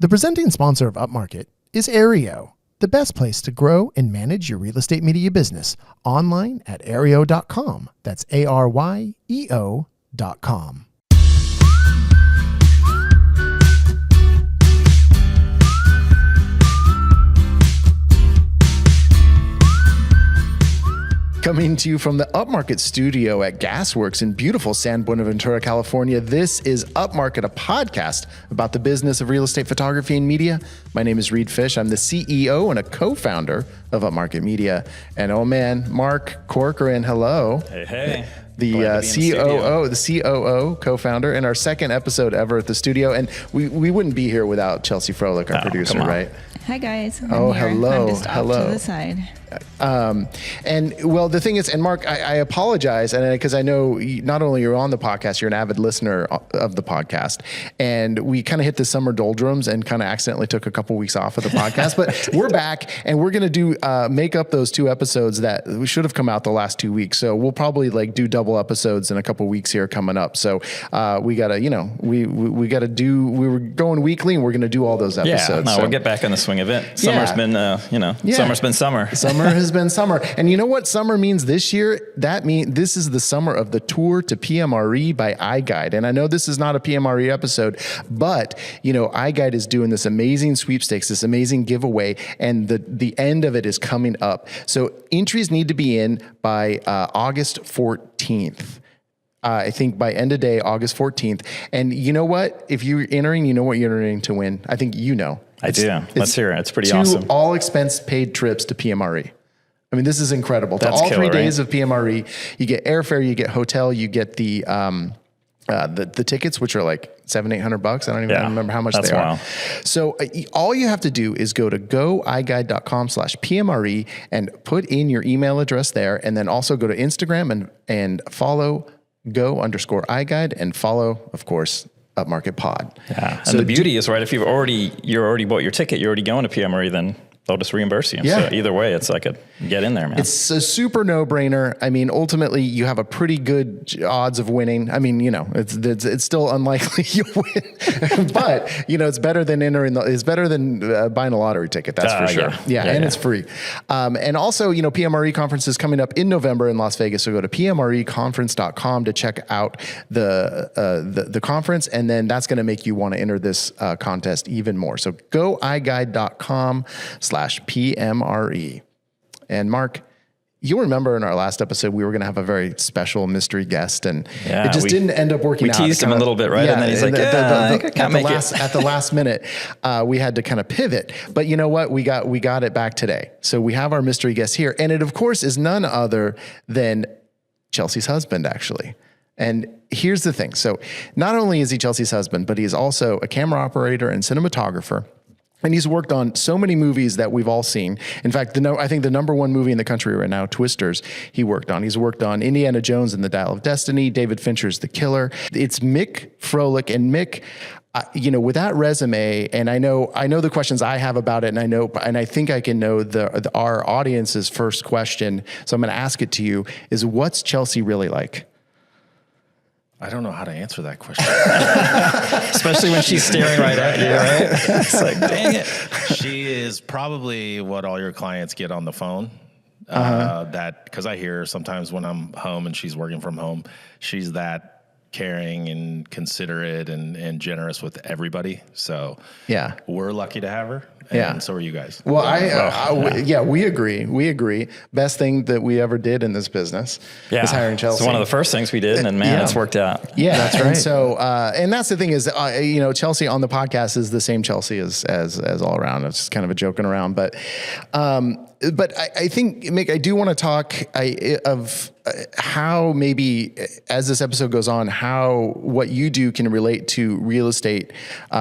The presenting sponsor of Upmarket is Aereo, the best place to grow and manage your real estate media business online at aereo.com. That's ARYEO.com. Coming to you from the Upmarket studio at Gasworks in beautiful San Buenaventura, California, this is Upmarket, a podcast about the business of real estate photography and media. My name is Reed Fish. I'm the CEO and a co-founder of Upmarket Media. And oh man, Mark Corcoran, hello. Hey. The COO, co-founder, and our second episode ever at the studio. And we wouldn't be here without Chelsea Froehlich, our producer, right? Hi guys. Hello. I'm just off to the side. And well, the thing is, and Mark, I apologize, and because I know not only you're on the podcast, you're an avid listener of the podcast, and we kind of hit the summer doldrums and kind of accidentally took a couple weeks off of the podcast, but we're back and we're going to make up those two episodes that we should have come out the last 2 weeks. So we'll probably do double episodes in a couple weeks here coming up. So we gotta, we were going weekly and we're going to do all those episodes. Yeah, we'll get back on the swing of it. Summer's been, summer's been summer. Summer has been summer. And you know what summer means this year? That means this is the summer of the tour to PMRE by iGuide. And I know this is not a PMRE episode, but iGuide is doing this amazing sweepstakes, this amazing giveaway, and the end of it is coming up. So entries need to be in by August 14th. I think by end of day, August 14th. And you know what? If you're entering, you know what you're entering to win. I think you know. I do. Let's hear it. It's pretty awesome. 2 all expense paid trips to PMRE. I mean, this is incredible. That's to all killer, 3 days right? of PMRE, you get airfare, you get hotel, you get the tickets, which are like $700-800. I don't even remember how much they are. Wild. So all you have to do is go to goiguide.com/PMRE and put in your email address there. And then also go to Instagram and follow go_iGuide and follow, of course, Upmarket Pod. Yeah. So and the beauty is, right, if you're already bought your ticket, you're already going to PMRE, then they'll just reimburse you. Yeah. So either way, it's like get in there, man. It's a super no-brainer. I mean, ultimately, you have a pretty good odds of winning. I mean, it's still unlikely you'll win, but it's better than buying a lottery ticket. That's for sure. Yeah, and it's free. And also, PMRE conference is coming up in November in Las Vegas. So go to PMREconference.com to check out the conference, and then that's going to make you want to enter this contest even more. So goiguide.com/PMRE. And Mark, you'll remember in our last episode, we were going to have a very special mystery guest, and it just didn't end up working out. We teased him a little bit, right? And then he's like, I can't make it. At the last minute, we had to kind of pivot. But you know what? We got it back today. So we have our mystery guest here. And it, of course, is none other than Chelsea's husband, actually. And here's the thing. So not only is he Chelsea's husband, but he's also a camera operator and cinematographer. And he's worked on so many movies that we've all seen. In fact, I think the number one movie in the country right now, Twisters, he worked on. He's worked on Indiana Jones and the Dial of Destiny, David Fincher's The Killer. It's Mick Froehlich. And Mick, with that resume, and I know the questions I have about it, and I think I can know our audience's first question. So I'm going to ask it to you: is what's Chelsea really like? I don't know how to answer that question. Especially when she's staring right at you, right? It's like, dang it. She is probably what all your clients get on the phone. Because I hear sometimes when I'm home and she's working from home, she's that caring and considerate and generous with everybody. So we're lucky to have her. And so are you guys. Well, we agree. We agree. Best thing that we ever did in this business is hiring Chelsea. It's one of the first things we did, and man, it's worked out. Yeah, that's right. And so, and that's the thing is, Chelsea on the podcast is the same Chelsea as all around. It's just kind of a joking around, but I think, Mick, I do want to talk of how maybe as this episode goes on, how what you do can relate to real estate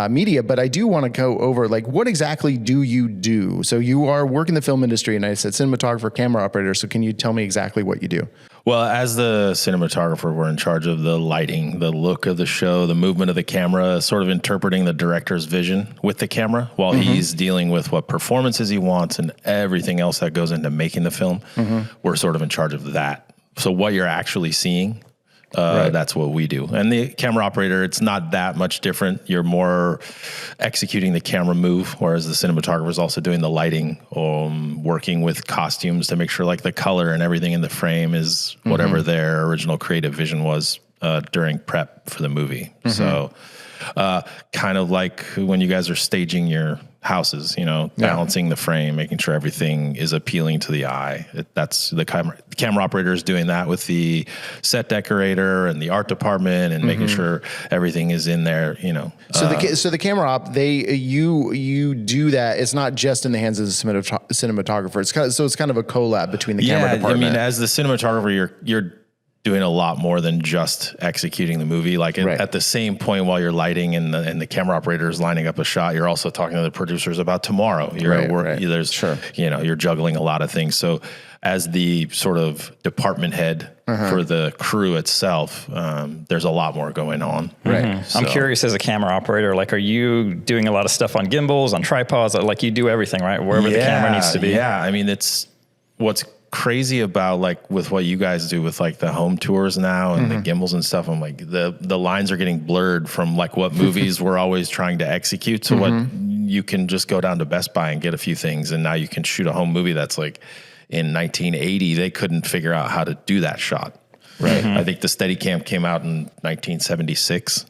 media. But I do want to go over what exactly do you do? So you are working in the film industry, and I said cinematographer, camera operator. So can you tell me exactly what you do? Well, as the cinematographer, we're in charge of the lighting, the look of the show, the movement of the camera, sort of interpreting the director's vision with the camera while he's dealing with what performances he wants and everything else that goes into making the film. We're sort of in charge of that. So what you're actually seeing That's what we do. And the camera operator, it's not that much different. You're more executing the camera move, whereas the cinematographer is also doing the lighting, working with costumes to make sure like the color and everything in the frame is whatever their original creative vision was during prep for the movie. So kind of like when you guys are staging your houses, balancing the frame, making sure everything is appealing to the eye. That's the camera operator is doing that with the set decorator and the art department and making sure everything is in there, So the camera op, you do that. It's not just in the hands of the cinematographer. It's kind of a collab between the camera department. I mean, as the cinematographer, you're doing a lot more than just executing the movie. Like at the same point while you're lighting and the camera operator is lining up a shot, you're also talking to the producers about tomorrow. You're at work. There's, you're juggling a lot of things. So as the sort of department head for the crew itself, there's a lot more going on. Right. So. I'm curious as a camera operator, like, are you doing a lot of stuff on gimbals, on tripods? Like you do everything, right? Wherever the camera needs to be. Yeah. I mean, it's what's crazy about like with what you guys do with like the home tours now and the gimbals and stuff. I'm like the lines are getting blurred from like what movies we're always trying to execute to what you can just go down to Best Buy and get a few things. And now you can shoot a home movie that's like in 1980, they couldn't figure out how to do that shot. Right. I think the Steadicam came out in 1976.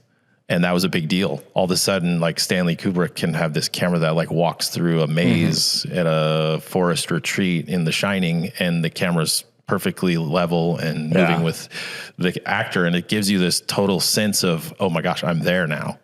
And that was a big deal. All of a sudden, like Stanley Kubrick can have this camera that like walks through a maze at a forest retreat in The Shining, and the camera's perfectly level and moving with the actor. And it gives you this total sense of, oh my gosh, I'm there now.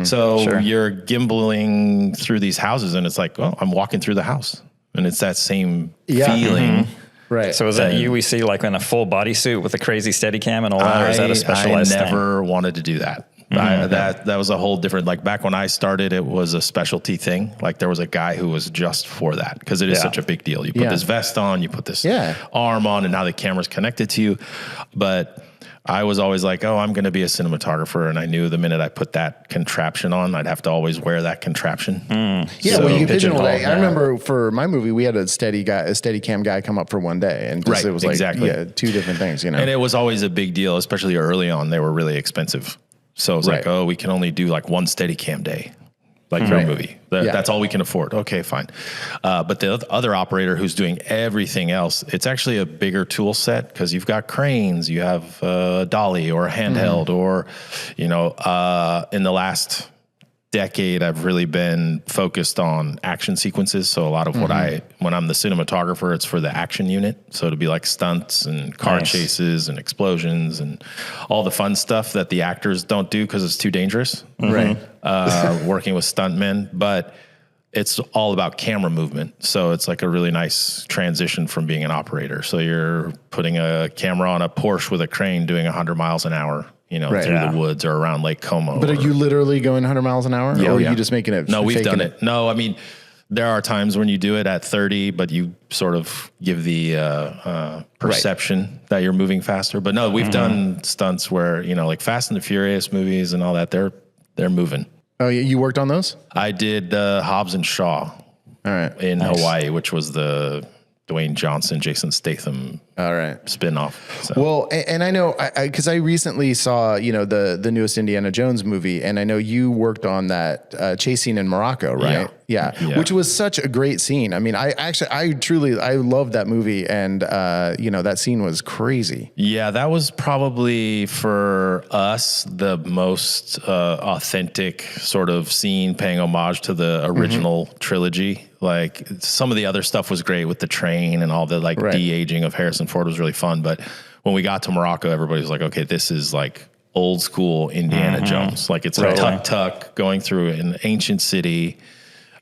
So you're gimbaling through these houses and it's like, oh, I'm walking through the house. And it's that same feeling. Right. So is that you we see like in a full bodysuit with a crazy Steadicam and all that, or is that a specialized I never wanted to do that. That was a whole different, like back when I started, it was a specialty thing. Like there was a guy who was just for that because it is such a big deal. You put this vest on, you put this arm on, and now the camera's connected to you. But I was always like, oh, I'm going to be a cinematographer. And I knew the minute I put that contraption on, I'd have to always wear that contraption. Yeah, so, well, you pigeonholed. I remember for my movie, we had a Steadicam guy come up for one day. And it was like two different things, And it was always a big deal, especially early on. They were really expensive. So it's like, oh, we can only do like one Steadicam day, like your movie. That's all we can afford. Okay, fine. But the other operator who's doing everything else, it's actually a bigger tool set because you've got cranes, you have a dolly or a handheld, or, in the last decade, I've really been focused on action sequences. So a lot of when I'm the cinematographer, it's for the action unit. So to be like stunts and car chases and explosions and all the fun stuff that the actors don't do because it's too dangerous. Right. Working with stuntmen, but it's all about camera movement. So it's like a really nice transition from being an operator. So you're putting a camera on a Porsche with a crane doing 100 miles an hour. Through the woods or around Lake Como. But are you literally going 100 miles an hour? Or are you just making it? No, we've done it. No, I mean, there are times when you do it at 30, but you sort of give the perception that you're moving faster. But no, we've done stunts where, like Fast and the Furious movies and all that, they're moving. Oh, you worked on those? I did Hobbs and Shaw in Hawaii, which was the Dwayne Johnson, Jason Statham spin-off. So. Well, and I know, because I recently saw, the newest Indiana Jones movie, and I know you worked on that chase scene in Morocco, right? Yeah. Which was such a great scene. I mean, I loved that movie, and, that scene was crazy. Yeah, that was probably, for us, the most authentic sort of scene, paying homage to the original trilogy. Like, some of the other stuff was great with the train and all the, de-aging of Harrison Ford was really fun. But when we got to Morocco, everybody was like, okay, this is like old school Indiana Jones. Like, it's a tuk-tuk going through an ancient city.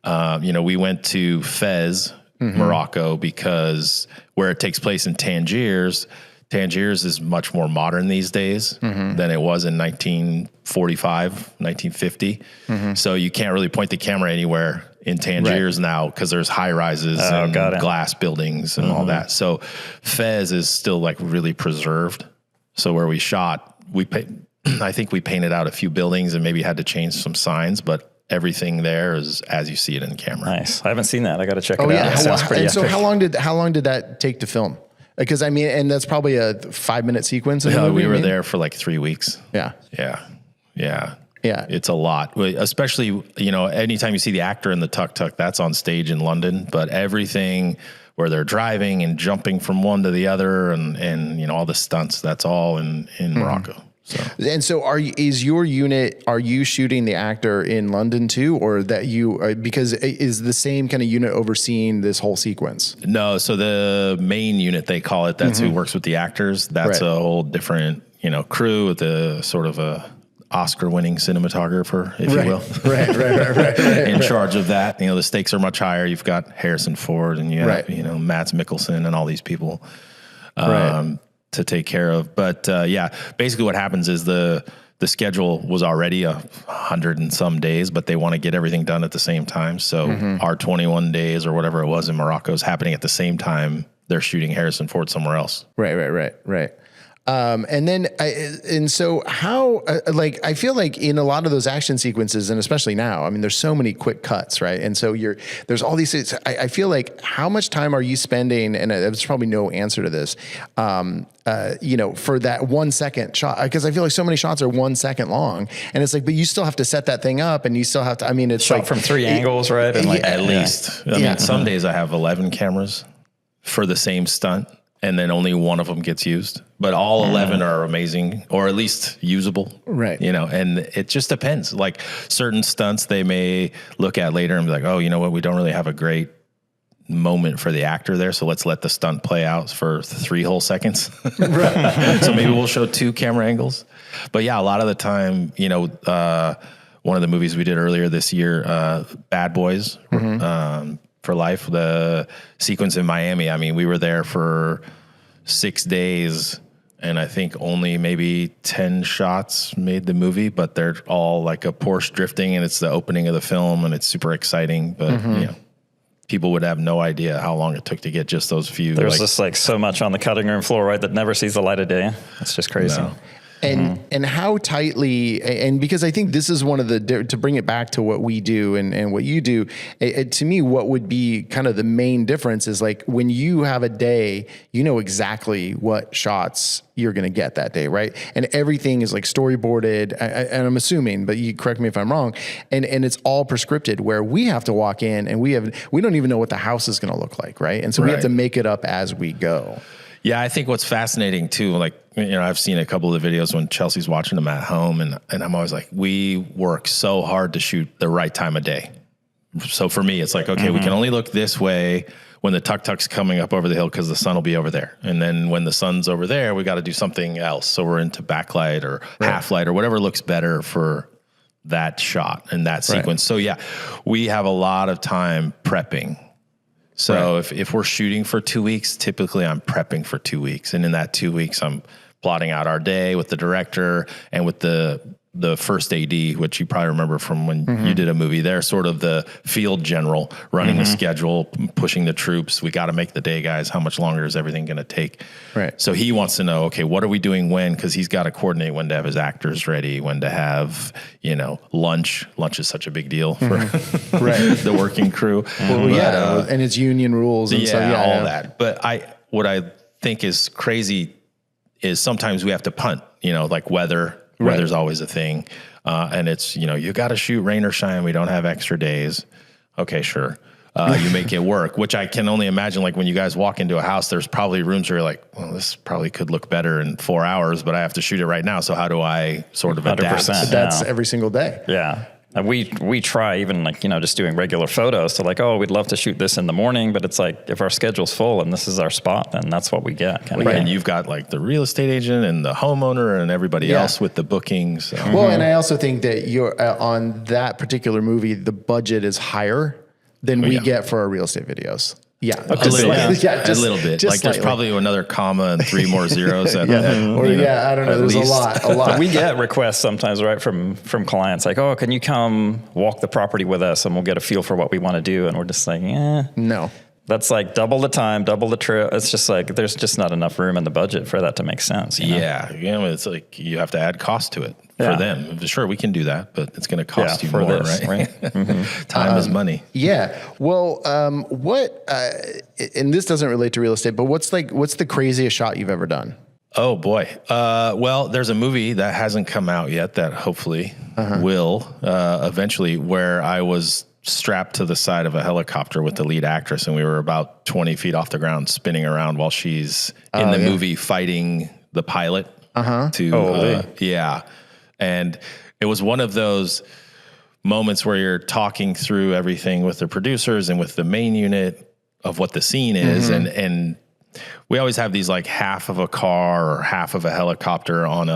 We went to Fez, Morocco, because where it takes place in Tangiers is much more modern these days than it was in 1945, 1950. So you can't really point the camera anywhere in Tangiers now because there's high rises and glass buildings and all that. So Fez is still like really preserved. So where we shot, I think we painted out a few buildings and maybe had to change some signs, but everything there is as you see it in the camera. Nice. I haven't seen that. I got to check it out. So how long did that take to film? Because I mean, and that's probably a 5-minute sequence. We were there for like 3 weeks. Yeah. It's a lot, especially, anytime you see the actor in the tuk-tuk, that's on stage in London, but everything where they're driving and jumping from one to the other and all the stunts, that's all in Morocco. So. And so are you shooting the actor in London too, or that because is the same kind of unit overseeing this whole sequence? No. So the main unit, they call it, that's who works with the actors. That's a whole different, crew with a sort of a Oscar-winning cinematographer, if you will. Right. In charge of that. The stakes are much higher. You've got Harrison Ford and you have, Mads Mikkelsen and all these people to take care of. But basically what happens is the schedule was already 100 and some days, but they want to get everything done at the same time. So our 21 days or whatever it was in Morocco is happening at the same time they're shooting Harrison Ford somewhere else. Right. So how, I feel like in a lot of those action sequences, and especially now, I mean, there's so many quick cuts, right? And so there's all these, I feel like how much time are you spending, and there's probably no answer to this, for that 1 second shot, because I feel like so many shots are 1 second long, and it's like, but you still have to set that thing up, and you still have to, I mean, it's shot from 3 angles, right? And at least. I mean, some days I have 11 cameras for the same stunt, and then only one of them gets used, but all 11 are amazing, or at least usable. Right. And it just depends. Like certain stunts they may look at later and be like, oh, you know what? We don't really have a great moment for the actor there. So let's let the stunt play out for 3 whole seconds. Right. So maybe we'll show 2 camera angles. But yeah, a lot of the time, one of the movies we did earlier this year, Bad Boys, for Life, the sequence in Miami. I mean, we were there for 6 days, and I think only maybe 10 shots made the movie, but they're all like a Porsche drifting, and it's the opening of the film, and it's super exciting. But people would have no idea how long it took to get just those few. There's just so much on the cutting room floor, right, that never sees the light of day. It's just crazy. No. And how tightly, and because I think this is one of to bring it back to what we do and what you do, to me, what would be kind of the main difference is like when you have a day, you know exactly what shots you're going to get that day, right? And everything is like storyboarded, and I'm assuming, but you correct me if I'm wrong, and it's all prescripted, where we have to walk in and we don't even know what the house is going to look like, right? And so we have to make it up as we go. Yeah, I think what's fascinating too, like, I've seen a couple of the videos when Chelsea's watching them at home, and I'm always like, we work so hard to shoot the right time of day. So for me, it's like, okay, we can only look this way when the tuk-tuk's coming up over the hill because the sun will be over there. And then when the sun's over there, we got to do something else. So we're into backlight or half light or whatever looks better for that shot and that sequence. So yeah, we have a lot of time prepping. So if we're shooting for 2 weeks, typically I'm prepping for 2 weeks. And in that 2 weeks, I'm plotting out our day with the director and with the first AD, which you probably remember from when you did a movie. They're sort of the field general running the schedule, pushing the troops. We got to make the day, guys. How much longer is everything going to take? Right. So he wants to know, okay, what are we doing when? Because he's got to coordinate when to have his actors ready, when to have, lunch. Lunch is such a big deal for the working crew. Well, and it's union rules. And all that. But what I think is crazy is sometimes we have to punt, like weather. Weather's always a thing. And it's, you got to shoot rain or shine. We don't have extra days. Okay, sure. You make it work, which I can only imagine, like when you guys walk into a house, there's probably rooms where you're like, well, this probably could look better in 4 hours, but I have to shoot it right now. So how do I sort of adapt? That's every single day. Yeah. And we try even just doing regular photos to like, we'd love to shoot this in the morning, but it's like, if our schedule's full and this is our spot, then that's what we get. And you've got like the real estate agent and the homeowner and everybody else with the bookings. So. Well, and I also think that you're on that particular movie, the budget is higher than we get for our real estate videos. Yeah, a little bit. Like there's probably another comma and 3 more zeros. I don't know. There's a lot. We get requests sometimes, right, from clients like, "Oh, can you come walk the property with us, and we'll get a feel for what we want to do?" And we're just like, no. That's like double the time, double the trip. It's just like there's just not enough room in the budget for that to make sense. You know? Yeah, it's like you have to add cost to it for them. Sure, we can do that, but it's going to cost you for more, this, right? Time is money. Yeah. Well, and this doesn't relate to real estate, but what's the craziest shot you've ever done? Oh boy. Well, there's a movie that hasn't come out yet that hopefully will eventually, where I was strapped to the side of a helicopter with the lead actress, and we were about 20 feet off the ground spinning around while she's in the movie fighting the pilot. And it was one of those moments where you're talking through everything with the producers and with the main unit of what the scene is. And we always have these like half of a car or half of a helicopter on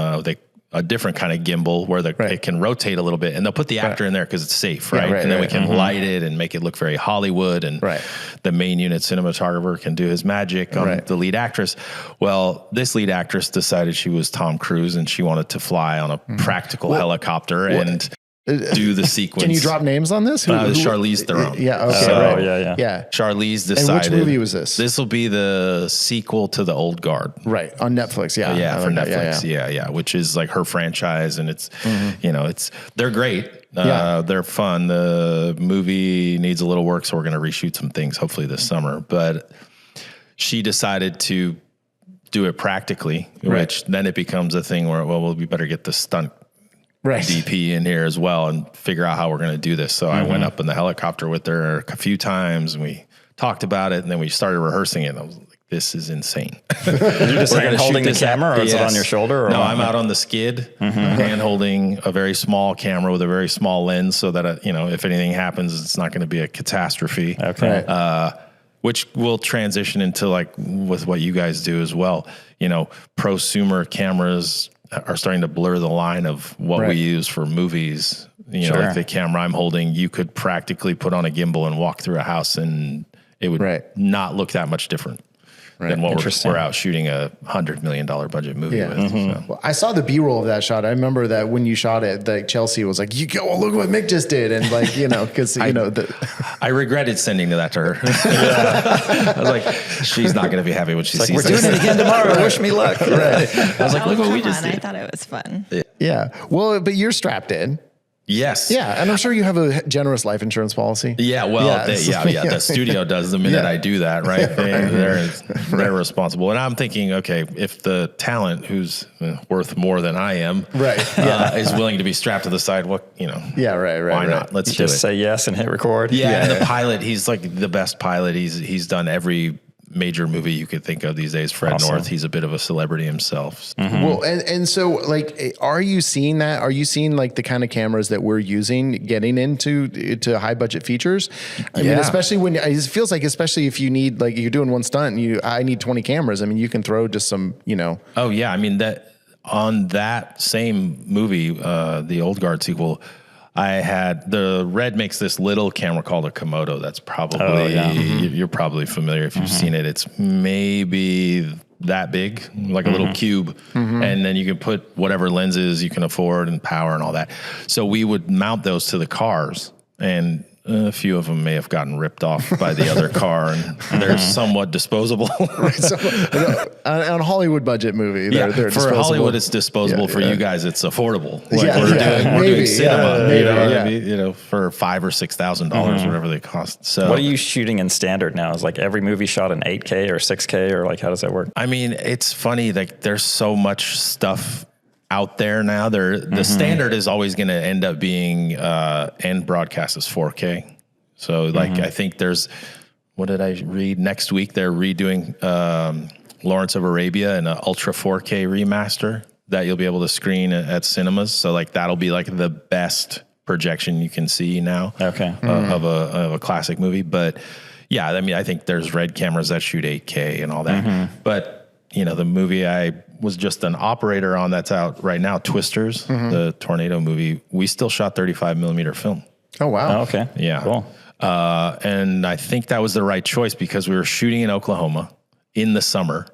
a different kind of gimbal where it can rotate a little bit, and they'll put the actor in there because it's safe, right? And then we can light it and make it look very Hollywood, and the main unit cinematographer can do his magic on the lead actress. Well, this lead actress decided she was Tom Cruise and she wanted to fly on a practical helicopter and do the sequence. Can you drop names on this? Charlize Theron. Yeah. Okay. Yeah. Charlize decided. And which movie was this? This will be the sequel to The Old Guard. Right. On Netflix. Yeah. For Netflix. Yeah. Which is like her franchise, and it's, they're great. They're fun. The movie needs a little work, so we're going to reshoot some things hopefully this summer. But she decided to do it practically, which then it becomes a thing where, we better get the stunt DP in here as well and figure out how we're going to do this. So I went up in the helicopter with her a few times, and we talked about it, and then we started rehearsing it. And I was like, this is insane. You're just hand holding the camera, or is it on your shoulder? Or no, I'm out on the skid, hand holding a very small camera with a very small lens, so that, if anything happens, it's not going to be a catastrophe. Okay. Which will transition into like with what you guys do as well. Prosumer cameras are starting to blur the line of what we use for movies. Like the camera I'm holding, you could practically put on a gimbal and walk through a house, and it would not look that much different than what we're out shooting a $100 million budget movie with. So. Well, I saw the B-roll of that shot. I remember that when you shot it, like Chelsea was like, look what Mick just did. And like, because, I regretted sending that to her. I was like, she's not going to be happy when she sees we're doing it again tomorrow. Wish me luck. I was like, look what we just did. I thought it was fun. Yeah. Well, but you're strapped in. Yes. Yeah. And I'm sure you have a generous life insurance policy. Yeah. Well, the studio does the minute I do that, right? They're responsible. And I'm thinking, okay, if the talent who's worth more than I am is willing to be strapped to the side, why not? Let's just say yes and hit record. Yeah. And the pilot, he's like the best pilot. He's done every major movie you could think of these days. Fred North, he's a bit of a celebrity himself. Well, and so like, are you seeing that? Are you seeing like the kind of cameras that we're using getting into high budget features? I mean, especially when it feels like, especially if you need, like you're doing one stunt and I need 20 cameras. I mean, you can throw just some, Oh yeah. I mean on that same movie, the Old Guard sequel, the Red makes this little camera called a Komodo. That's probably, you're probably familiar if you've seen it. It's maybe that big, like a little cube. And then you can put whatever lenses you can afford and power and all that. So we would mount those to the cars, and a few of them may have gotten ripped off by the other car, and they're somewhat disposable. So, on a Hollywood budget movie, they're for disposable. Hollywood, it's disposable. For you guys, it's affordable. Like we're doing cinema, for $5,000 or $6,000, whatever they cost. So, what are you shooting in standard now? Is like every movie shot in 8K or 6K, or like how does that work? I mean, it's funny. Like there's so much stuff out there now. The standard is always going to end up being end broadcast is 4K. So like I think what did I read? Next week they're redoing Lawrence of Arabia in an ultra 4K remaster that you'll be able to screen at cinemas. So like that'll be like the best projection you can see now of a classic movie. But yeah, I mean, I think there's Red cameras that shoot 8K and all that. But the movie I was just an operator on that's out right now, Twisters, the tornado movie, we still shot 35 millimeter film. Oh, wow. Oh, okay. Yeah. Cool. And I think that was the right choice because we were shooting in Oklahoma in the summer.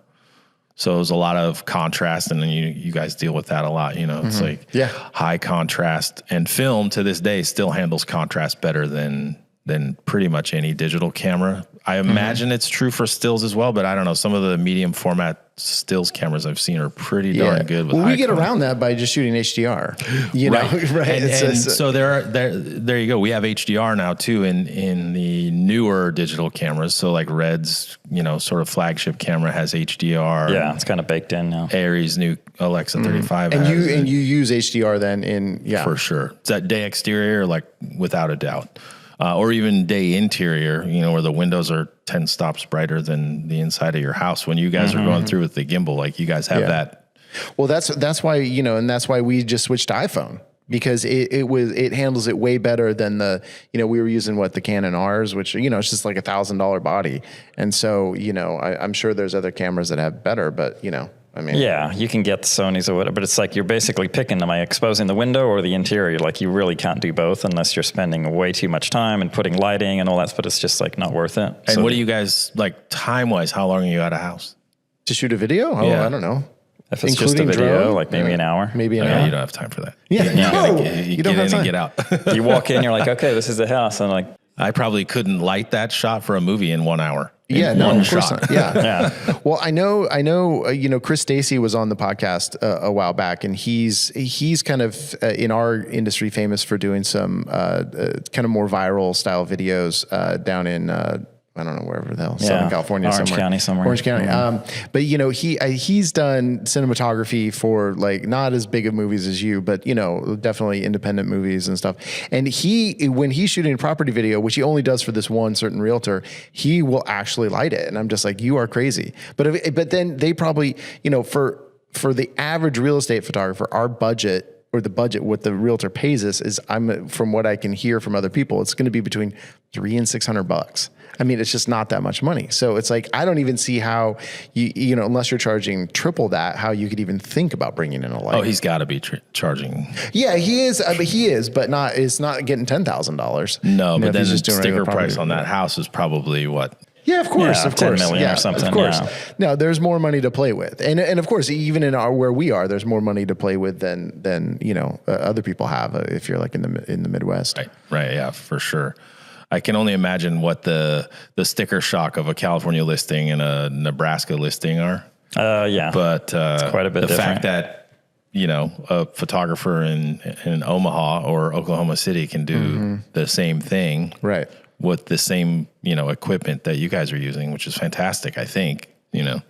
So it was a lot of contrast, and then you guys deal with that a lot. It's like high contrast, and film to this day still handles contrast better than than pretty much any digital camera. I imagine it's true for stills as well, but I don't know. Some of the medium format stills cameras I've seen are pretty darn good. With we get around that by just shooting HDR, you know, right? And so there you go. We have HDR now too in the newer digital cameras. So like Red's, you know, sort of flagship camera has HDR. Yeah, it's kind of baked in now. Aries new Alexa 35 and has, you use HDR then for sure. Is that day exterior? Like without a doubt. Or even day interior, you know, where the windows are 10 stops brighter than the inside of your house. When you guys are going through with the gimbal, like you guys have that. Well, that's why, you know, and that's why we just switched to iPhone, because it handles it way better than we were using the Canon Rs, which, you know, it's just like $1,000 body. And so, you know, I'm sure there's other cameras that have better, but, you know, I mean, yeah, you can get the Sonys or whatever, but it's like you're basically picking, am I exposing the window or the interior? Like you really can't do both unless you're spending way too much time and putting lighting and all that, but it's just like not worth it. And what do you guys, like time-wise, how long are you out of house? To shoot a video? Oh, I don't know. If it's just a video, drone, like maybe an hour. Maybe an hour. You don't have time for that. Yeah, you don't have time. Get out. You walk in, you're like, okay, this is the house. And like, I probably couldn't light that shot for a movie in 1 hour. Yeah, no, of course not. Yeah. yeah. Well, I know. You know, Chris Stacy was on the podcast a while back, and he's kind of in our industry famous for doing some kind of more viral style videos down in. I don't know, wherever the hell, Southern California, Orange County somewhere. Orange County. But you know, he's done cinematography for like not as big of movies as you, but you know, definitely independent movies and stuff. And when he's shooting a property video, which he only does for this one certain realtor, he will actually light it. And I'm just like, you are crazy. But then they probably, you know, for the average real estate photographer, our budget, or the budget, what the realtor pays us is, from what I can hear from other people, it's going to be between $300 and $600. I mean, it's just not that much money. So it's like, I don't even see how you know, unless you're charging triple that, how you could even think about bringing in a light. Oh, he's got to be charging. Yeah, he is, but it's not getting $10,000. No, but then the sticker price on that house is probably what? Yeah, of course, of 10 course, million or something. Of course. Yeah. No, there's more money to play with, and of course, even in where we are, there's more money to play with than you know other people have if you're like in the Midwest. Right, yeah, for sure. I can only imagine what the sticker shock of a California listing and a Nebraska listing are. Yeah, but it's quite a bit different. Fact that, you know, a photographer in Omaha or Oklahoma City can do the same thing, right, with the same, you know, equipment that you guys are using, which is fantastic, I think, you know,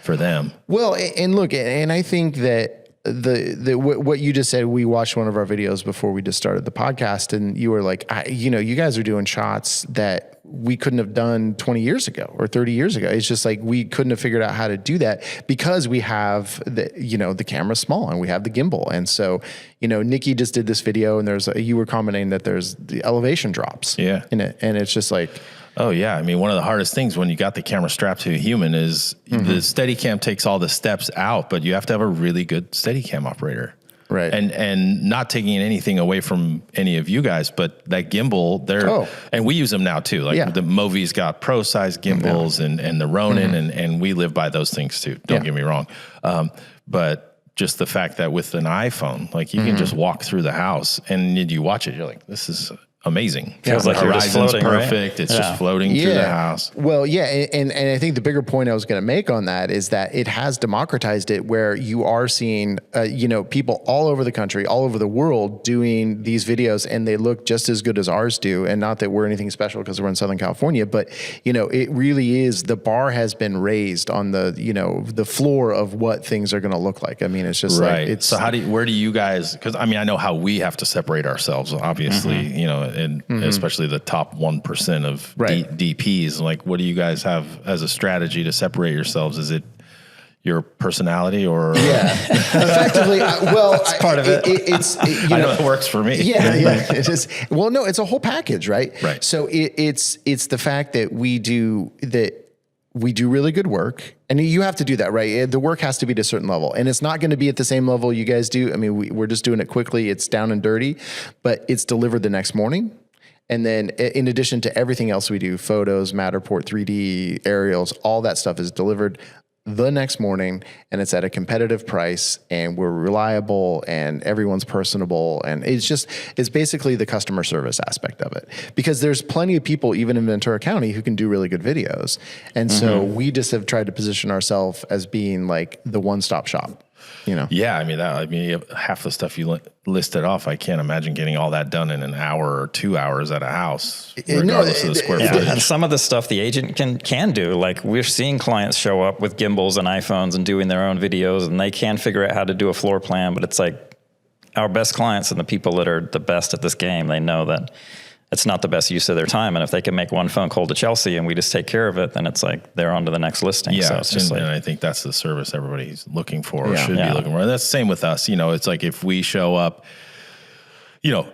for them. Well, and look, and I think that what you just said, we watched one of our videos before we just started the podcast, and you were like, you know, you guys are doing shots that we couldn't have done 20 years ago or 30 years ago. It's just like, we couldn't have figured out how to do that because we have the camera small and we have the gimbal. And so, you know, Nikki just did this video, and you were commenting that there's the elevation drops in it. And it's just like, oh yeah. I mean, one of the hardest things when you got the camera strapped to a human is the Steadicam takes all the steps out, but you have to have a really good Steadicam operator. Right. And not taking anything away from any of you guys, but that gimbal, and we use them now too. Like the Movi's got pro size gimbals and the Ronin, and we live by those things too. Don't get me wrong. But just the fact that with an iPhone, like you can just walk through the house and you watch it, you're like, this is amazing. Feels like you're just floating, perfect. Right? It's just floating through the house. Well, yeah, and I think the bigger point I was going to make on that is that it has democratized it, where you are seeing, you know, people all over the country, all over the world doing these videos, and they look just as good as ours do. And not that we're anything special because we're in Southern California, but you know, it really is, the bar has been raised on the, you know, the floor of what things are going to look like. I mean, it's just like, it's so where do you guys, because I mean, I know how we have to separate ourselves, obviously, you know, and especially the top 1% of DPs. Like, what do you guys have as a strategy to separate yourselves? Is it your personality or? Yeah, effectively. It's part of it. You I know it works for me. Yeah, it is. Well, no, it's a whole package, right? Right. So it's the fact that we do really good work, and you have to do that, right? The work has to be at a certain level, and it's not going to be at the same level you guys do. I mean, we're just doing it quickly. It's down and dirty, but it's delivered the next morning. And then in addition to everything else we do, photos, Matterport, 3D, aerials, all that stuff is delivered the next morning, and it's at a competitive price, and we're reliable, and everyone's personable, and it's basically the customer service aspect of it. Because there's plenty of people, even in Ventura County, who can do really good videos, and so we just have tried to position ourselves as being like the one-stop shop. Yeah, I mean, half the stuff you listed off, I can't imagine getting all that done in an hour or 2 hours at a house, regardless of the square footage. And some of the stuff the agent can do, like we're seeing clients show up with gimbals and iPhones and doing their own videos, and they can figure out how to do a floor plan. But it's like our best clients and the people that are the best at this game, they know that it's not the best use of their time. And if they can make one phone call to Chelsea and we just take care of it, then it's like they're on to the next listing. Yeah, so it's just and I think that's the service everybody's looking for or should be looking for. And that's the same with us. It's like if we show up,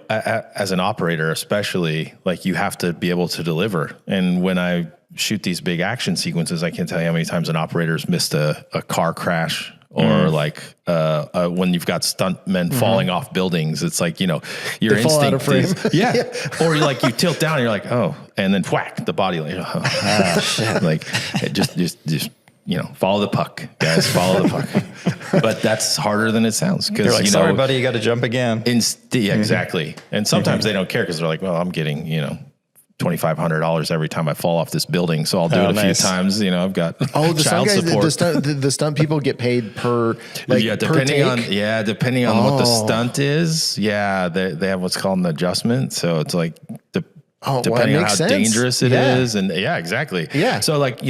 as an operator especially, like you have to be able to deliver. And when I shoot these big action sequences, I can't tell you how many times an operator's missed a car crash. Or like when you've got stuntmen falling off buildings, it's like, your they instinct is, or like you tilt down and you're like, oh, and then whack the body, like, shit. Like just follow the puck, guys, follow the puck. But that's harder than it sounds. You're like, sorry, buddy, you got to jump again. Exactly. And sometimes they don't care because they're like, well, I'm getting, $2,500 every time I fall off this building. So I'll do it a few times. I've got child support. The stunt people get paid per, depending on what the stunt is. Yeah. They have what's called an adjustment. So it's like, depending on how dangerous it is. And exactly. Yeah. So like,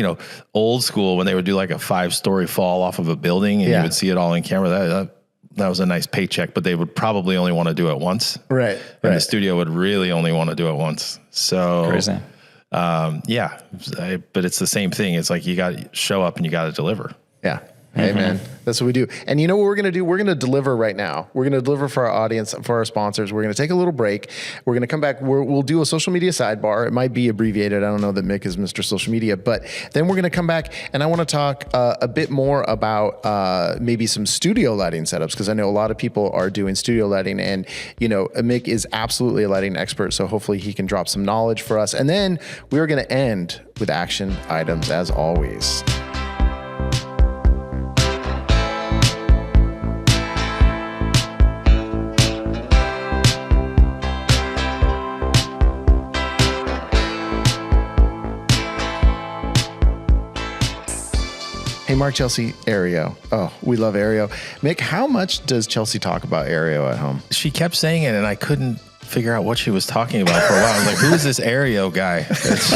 old school, when they would do like a 5-story fall off of a building and you would see it all in camera, that was a nice paycheck, but they would probably only want to do it once. Right. And the studio would really only want to do it once. So, crazy. But it's the same thing. It's like you got to show up and you got to deliver. Yeah. Hey, man, that's what we do. And you know what we're going to do? We're going to deliver right now. We're going to deliver for our audience, for our sponsors. We're going to take a little break. We're going to come back. We'll do a social media sidebar. It might be abbreviated. I don't know that Mick is Mr. Social Media, but then we're going to come back and I want to talk a bit more about maybe some studio lighting setups, because I know a lot of people are doing studio lighting, and Mick is absolutely a lighting expert. So hopefully he can drop some knowledge for us. And then we're going to end with action items as always. Hey, Mark, Chelsea, Aereo. Oh, we love Aereo. Mick, how much does Chelsea talk about Aereo at home? She kept saying it, and I couldn't figure out what she was talking about for a while. I was like, who is this Aereo guy?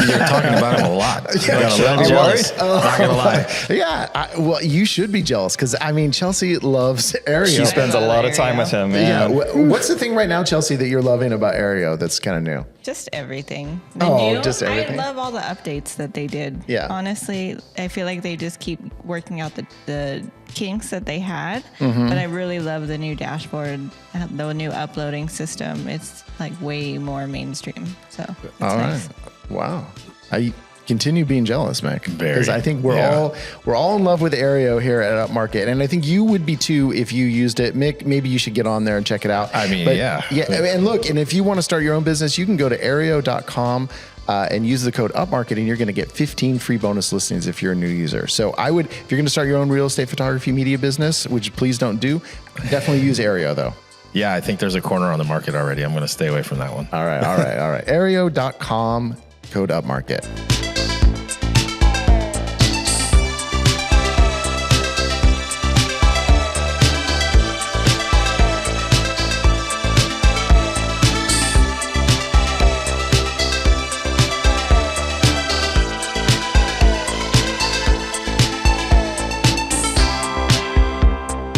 You're talking about him a lot. Yeah, got a little jealous. Not going to lie. Yeah. Well, you should be jealous, because, Chelsea loves Aereo. She spends a lot of time with him, man. Yeah. What's the thing right now, Chelsea, that you're loving about Aereo that's kind of new? Just everything. Just everything. I love all the updates that they did. Yeah. Honestly, I feel like they just keep working out the kinks that they had. But I really love the new dashboard, the new uploading system. It's like way more mainstream. So it's nice. Wow. I continue being jealous, Mick, because I think we're all in love with Aereo here at Upmarket, and I think you would be too if you used it. Mick, maybe you should get on there and check it out. And look, and if you want to start your own business, you can go to Aereo.com and use the code Upmarket, and you're going to get 15 free bonus listings if you're a new user. So I would, if you're going to start your own real estate photography media business, which please don't do, definitely use Aereo though. Yeah, I think there's a corner on the market already. I'm going to stay away from that one. All right. Aereo.com, code Upmarket.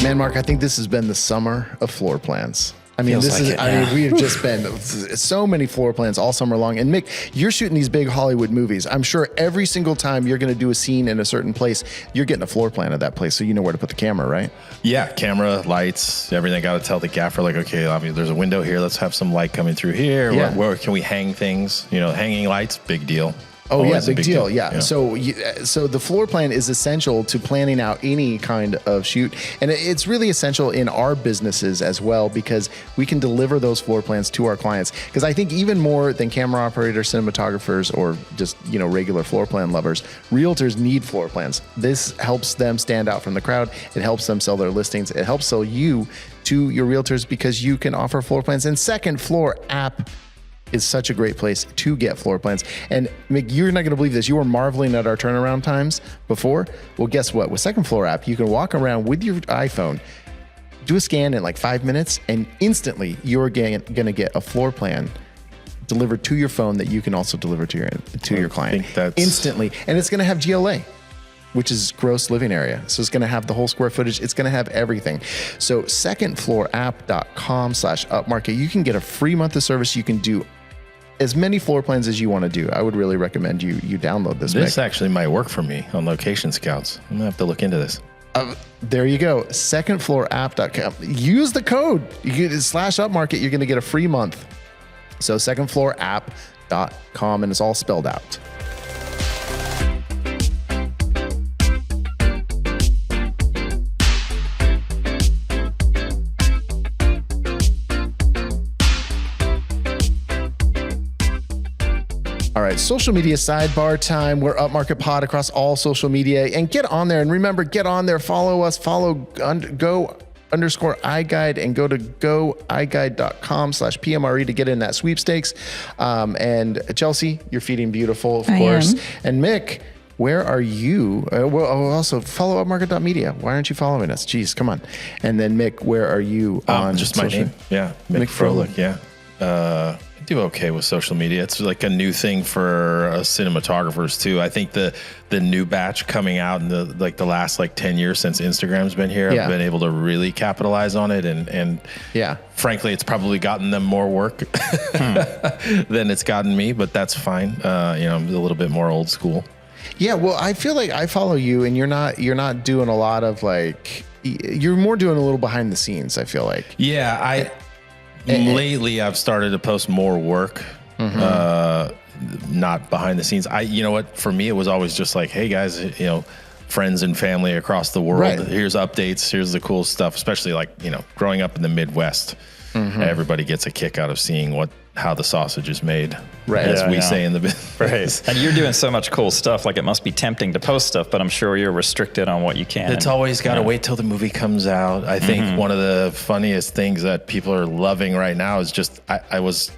Man, Mark, I think this has been the summer of floor plans. We have just been so many floor plans all summer long. And Mick, you're shooting these big Hollywood movies. I'm sure every single time you're going to do a scene in a certain place, you're getting a floor plan of that place, so you know where to put the camera, right? Yeah, camera, lights, everything. Got to tell the gaffer, like, okay, there's a window here. Let's have some light coming through here. Yeah. Where can we hang things? Hanging lights, big deal. Oh yeah, Always a big deal. Yeah. So the floor plan is essential to planning out any kind of shoot, and it's really essential in our businesses as well because we can deliver those floor plans to our clients. Because I think even more than camera operators, cinematographers, or just regular floor plan lovers, realtors need floor plans. This helps them stand out from the crowd. It helps them sell their listings. It helps sell you to your realtors because you can offer floor plans. And Second Floor app is such a great place to get floor plans. And Mick, you're not going to believe this. You were marveling at our turnaround times before. Well, guess what? With Second Floor app, you can walk around with your iPhone, do a scan in like 5 minutes, and instantly you're going to get a floor plan delivered to your phone that you can also deliver to your client. I think that's instantly. And it's going to have GLA, which is gross living area. So it's going to have the whole square footage. It's going to have everything. So secondfloorapp.com/upmarket. You can get a free month of service. You can do as many floor plans as you want to do. I would really recommend you download this. This actually might work for me on Location Scouts. I'm gonna have to look into this. There you go. Secondfloorapp.com. Use the code /upmarket. You're going to get a free month. So secondfloorapp.com, and it's all spelled out. All right, social media sidebar time. We're Upmarket Pod across all social media. And get on there. And remember, get on there. Follow us. Follow go_iGuide and go to goiguide.com /PMRE to get in that sweepstakes. And Chelsea, you're feeding beautiful, of course. And Mick, where are you? Also follow upmarket.media. Why aren't you following us? Jeez, come on. And then Mick, where are you on just my name? Yeah, Mick Froehlich. Yeah. I do okay with social media. It's like a new thing for cinematographers too. I think the new batch coming out in the last 10 years since Instagram's been here, I've been able to really capitalize on it, and frankly, it's probably gotten them more work than it's gotten me, but that's fine. I'm a little bit more old school. Yeah, well, I feel like I follow you, and you're not doing a lot of you're more doing a little behind the scenes. I feel like. Yeah, lately I've started to post more work, not behind the scenes. You know what? For me, it was always just like, hey guys, friends and family across the world. Right. Here's updates. Here's the cool stuff. Especially growing up in the Midwest, everybody gets a kick out of seeing how the sausage is made, right? As we say in the business. Right. And you're doing so much cool stuff. It must be tempting to post stuff, but I'm sure you're restricted on what you can. It's always got to wait till the movie comes out. I think one of the funniest things that people are loving right now is just I was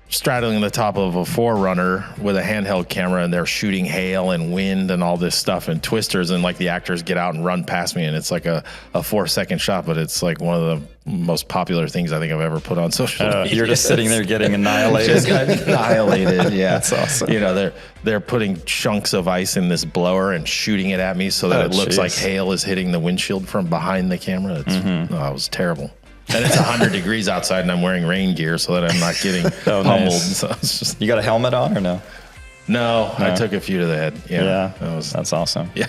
straddling the top of a 4Runner with a handheld camera, and they're shooting hail and wind and all this stuff and twisters, and the actors get out and run past me, and it's like a 4-second shot, but it's one of the most popular things I think I've ever put on social media. You're just sitting there getting annihilated. Annihilated, yeah. That's awesome. They're putting chunks of ice in this blower and shooting it at me so that it looks like hail is hitting the windshield from behind the camera. It was terrible. And it's 100 degrees outside, and I'm wearing rain gear so that I'm not getting pummeled. Nice. So it's just, you got a helmet on or no? No, I took a few to the head. Yeah. That's awesome. Yeah.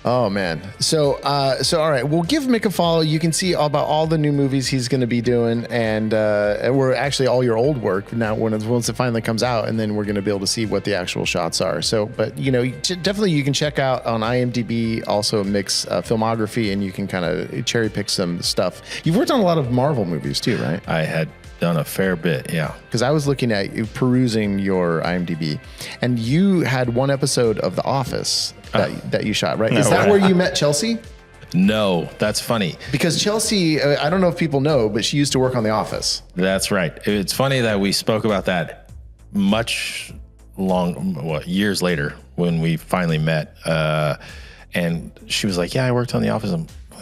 Oh man. So all right, we'll give Mick a follow. You can see about all the new movies he's going to be doing, and we're actually all your old work now once it finally comes out, and then we're going to be able to see what the actual shots are. So, but definitely you can check out on IMDb also Mick's filmography, and you can kind of cherry pick some stuff. You've worked on a lot of Marvel movies too, right? I had done a fair bit, yeah. Because I was looking at you, perusing your IMDb, and you had one episode of The Office that you shot, right? Is that where you met Chelsea? No, that's funny. Because Chelsea, I don't know if people know, but she used to work on The Office. That's right. It's funny that we spoke about that years later when we finally met. And she was like, yeah, I worked on The Office.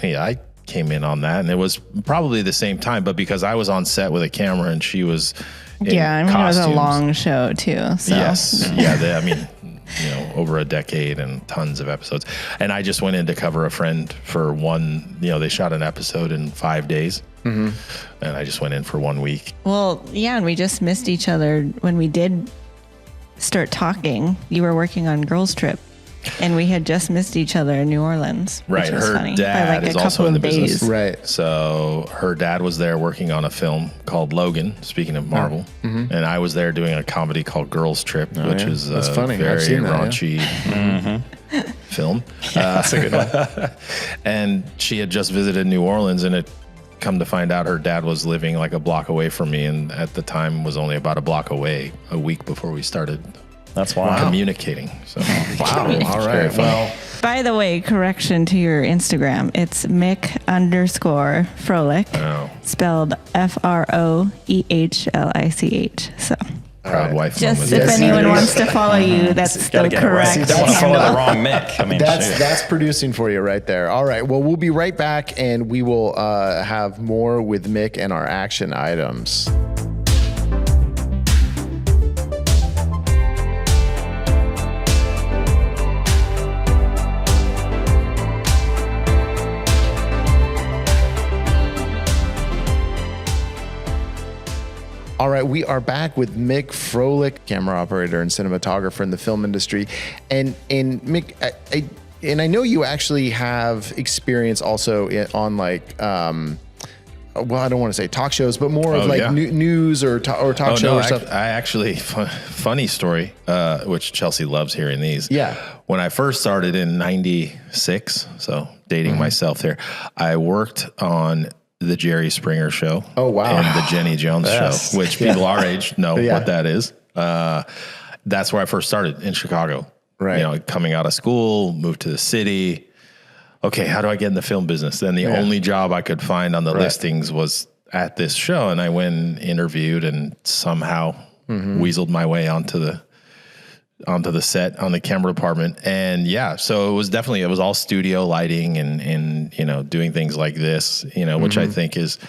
I came in on that, and it was probably the same time, but because I was on set with a camera and she was in costumes. It was a long show too. So. Yes. Over a decade and tons of episodes. And I just went in to cover a friend for they shot an episode in 5 days. And I just went in for 1 week. Well, yeah, and we just missed each other when we did start talking. You were working on Girls Trip. And we had just missed each other in New Orleans. Right. Which was Her funny, dad by like is a also couple in the of days. business. Right. So her dad was there working on a film called Logan, speaking of Marvel. And I was there doing a comedy called Girls Trip, which yeah. is That's a funny. I've very seen that, raunchy film. That's a good one. And she had just visited New Orleans, and it come to find out her dad was living like a block away from me, and at the time was only about a block away a week before we started That's wild. communicating. So Wow. All right. Well, By the way, correction to your Instagram. It's Mick_Froehlich, Oh. spelled Froehlich. So proud wife just moment. if Yes, anyone yes. wants to follow you, that's Gotta the get it right. correct Don't want to follow the handle. wrong Mick. I mean, shoot. that's producing for you right there. All right. Well, we'll be right back, and we will have more with Mick and our action items. All right, we are back with Mick Froehlich, camera operator and cinematographer in the film industry, and Mick, I know you actually have experience also on like, well, I don't want to say talk shows, but more of Oh, like yeah. news or talk show or stuff. I actually, funny story, which Chelsea loves hearing these. Yeah. When I first started in '96, so dating myself there, I worked on the Jerry Springer Show. Oh, wow. And the Jenny Jones Yes. Show, which people our age know Yeah. what that is. That's where I first started in Chicago. Right. You know, coming out of school, moved to the city. Okay, how do I get in the film business? Then the only job I could find on the listings was at this show, and I went and interviewed and somehow weaseled my way onto the set on the camera department. And yeah, so it was all studio lighting and you know, doing things like this, you know, which I think is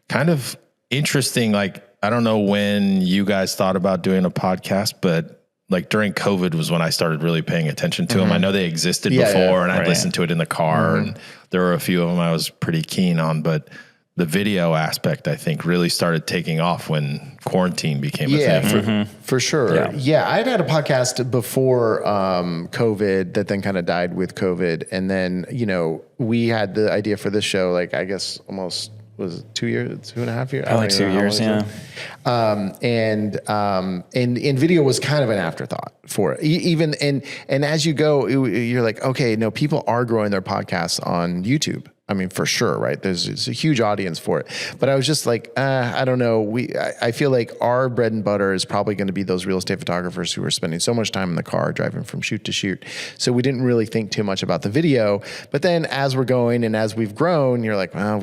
kind of interesting. Like, I don't know when you guys thought about doing a podcast, but like during COVID was when I started really paying attention to them. I know they existed before, and I'd listened to it in the car, and there were a few of them I was pretty keen on, but the video aspect, I think, really started taking off when quarantine became a thing. For sure. Yeah. Yeah, I'd had a podcast before COVID that then kind of died with COVID. And then, you know, we had the idea for this show, like, I guess almost, was it 2 years, 2.5 years? I don't like even 2 know how years, long it yeah. and video was kind of an afterthought for it. Even, and as you go, you're like, okay, no, people are growing their podcasts on YouTube. I mean, for sure, right? There's a huge audience for it. But I was just like, I don't know. I feel like our bread and butter is probably going to be those real estate photographers who are spending so much time in the car driving from shoot to shoot. So we didn't really think too much about the video. But then as we're going and as we've grown, you're like, well,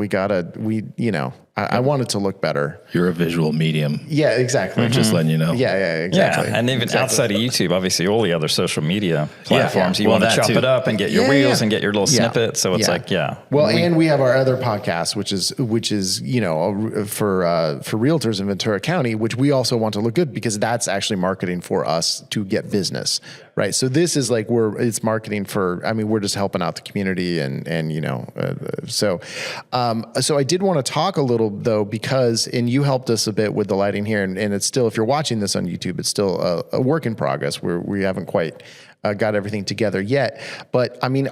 I want it to look better. You're a visual medium. Yeah, exactly. Just letting you know. Yeah, exactly. Yeah, and even outside of YouTube, obviously all the other social media platforms, yeah. you Well, want to that chop too. it up and get your Yeah, reels yeah. and get your little Yeah. snippet. So it's Yeah. like, yeah. Well, and we have our other podcast, which is you know, for realtors in Ventura County, which we also want to look good because that's actually marketing for us to get business, right? So this is like it's marketing for. I mean, we're just helping out the community, and you know, so I did want to talk a little though because you helped us a bit with the lighting here, and it's still, if you're watching this on YouTube, it's still a work in progress. We haven't quite got everything together yet. But I mean,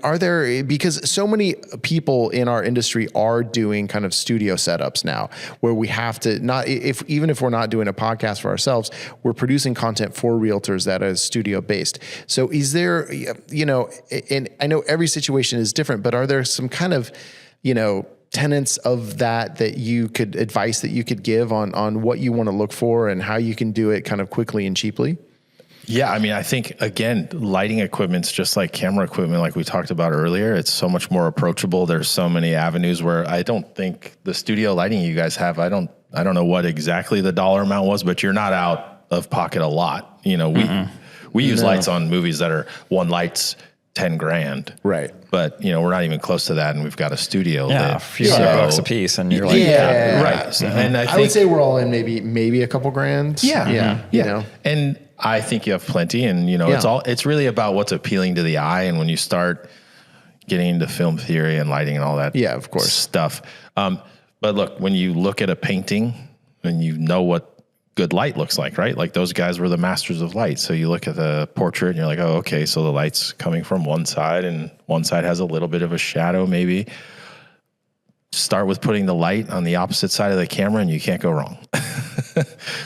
because so many people in our industry are doing kind of studio setups now where we have to even if we're not doing a podcast for ourselves, we're producing content for realtors that is studio based. So is there, you know, and I know every situation is different, but are there some kind of, you know, tenets of that you could advice that you could give on what you want to look for and how you can do it kind of quickly and cheaply? Yeah, I mean, I think, again, lighting equipment's just like camera equipment, like we talked about earlier. It's so much more approachable. There's so many avenues where I don't think the studio lighting you guys have, I don't know what exactly the dollar amount was, but you're not out of pocket a lot. You know, we use lights on movies that are one light's $10,000. Right. But, you know, we're not even close to that, and we've got a studio. Yeah, a few $100 a piece, and you're like, right. So, and I would say we're all in maybe a couple grand. Yeah. You know. And I think you have plenty, and you know, it's really about what's appealing to the eye. And when you start getting into film theory and lighting and all that, of course, stuff. But look, when you look at a painting and you know what good light looks like, right? Like those guys were the masters of light. So you look at the portrait and you're like, oh, okay, so the light's coming from one side and one side has a little bit of a shadow maybe. Start with putting the light on the opposite side of the camera and you can't go wrong.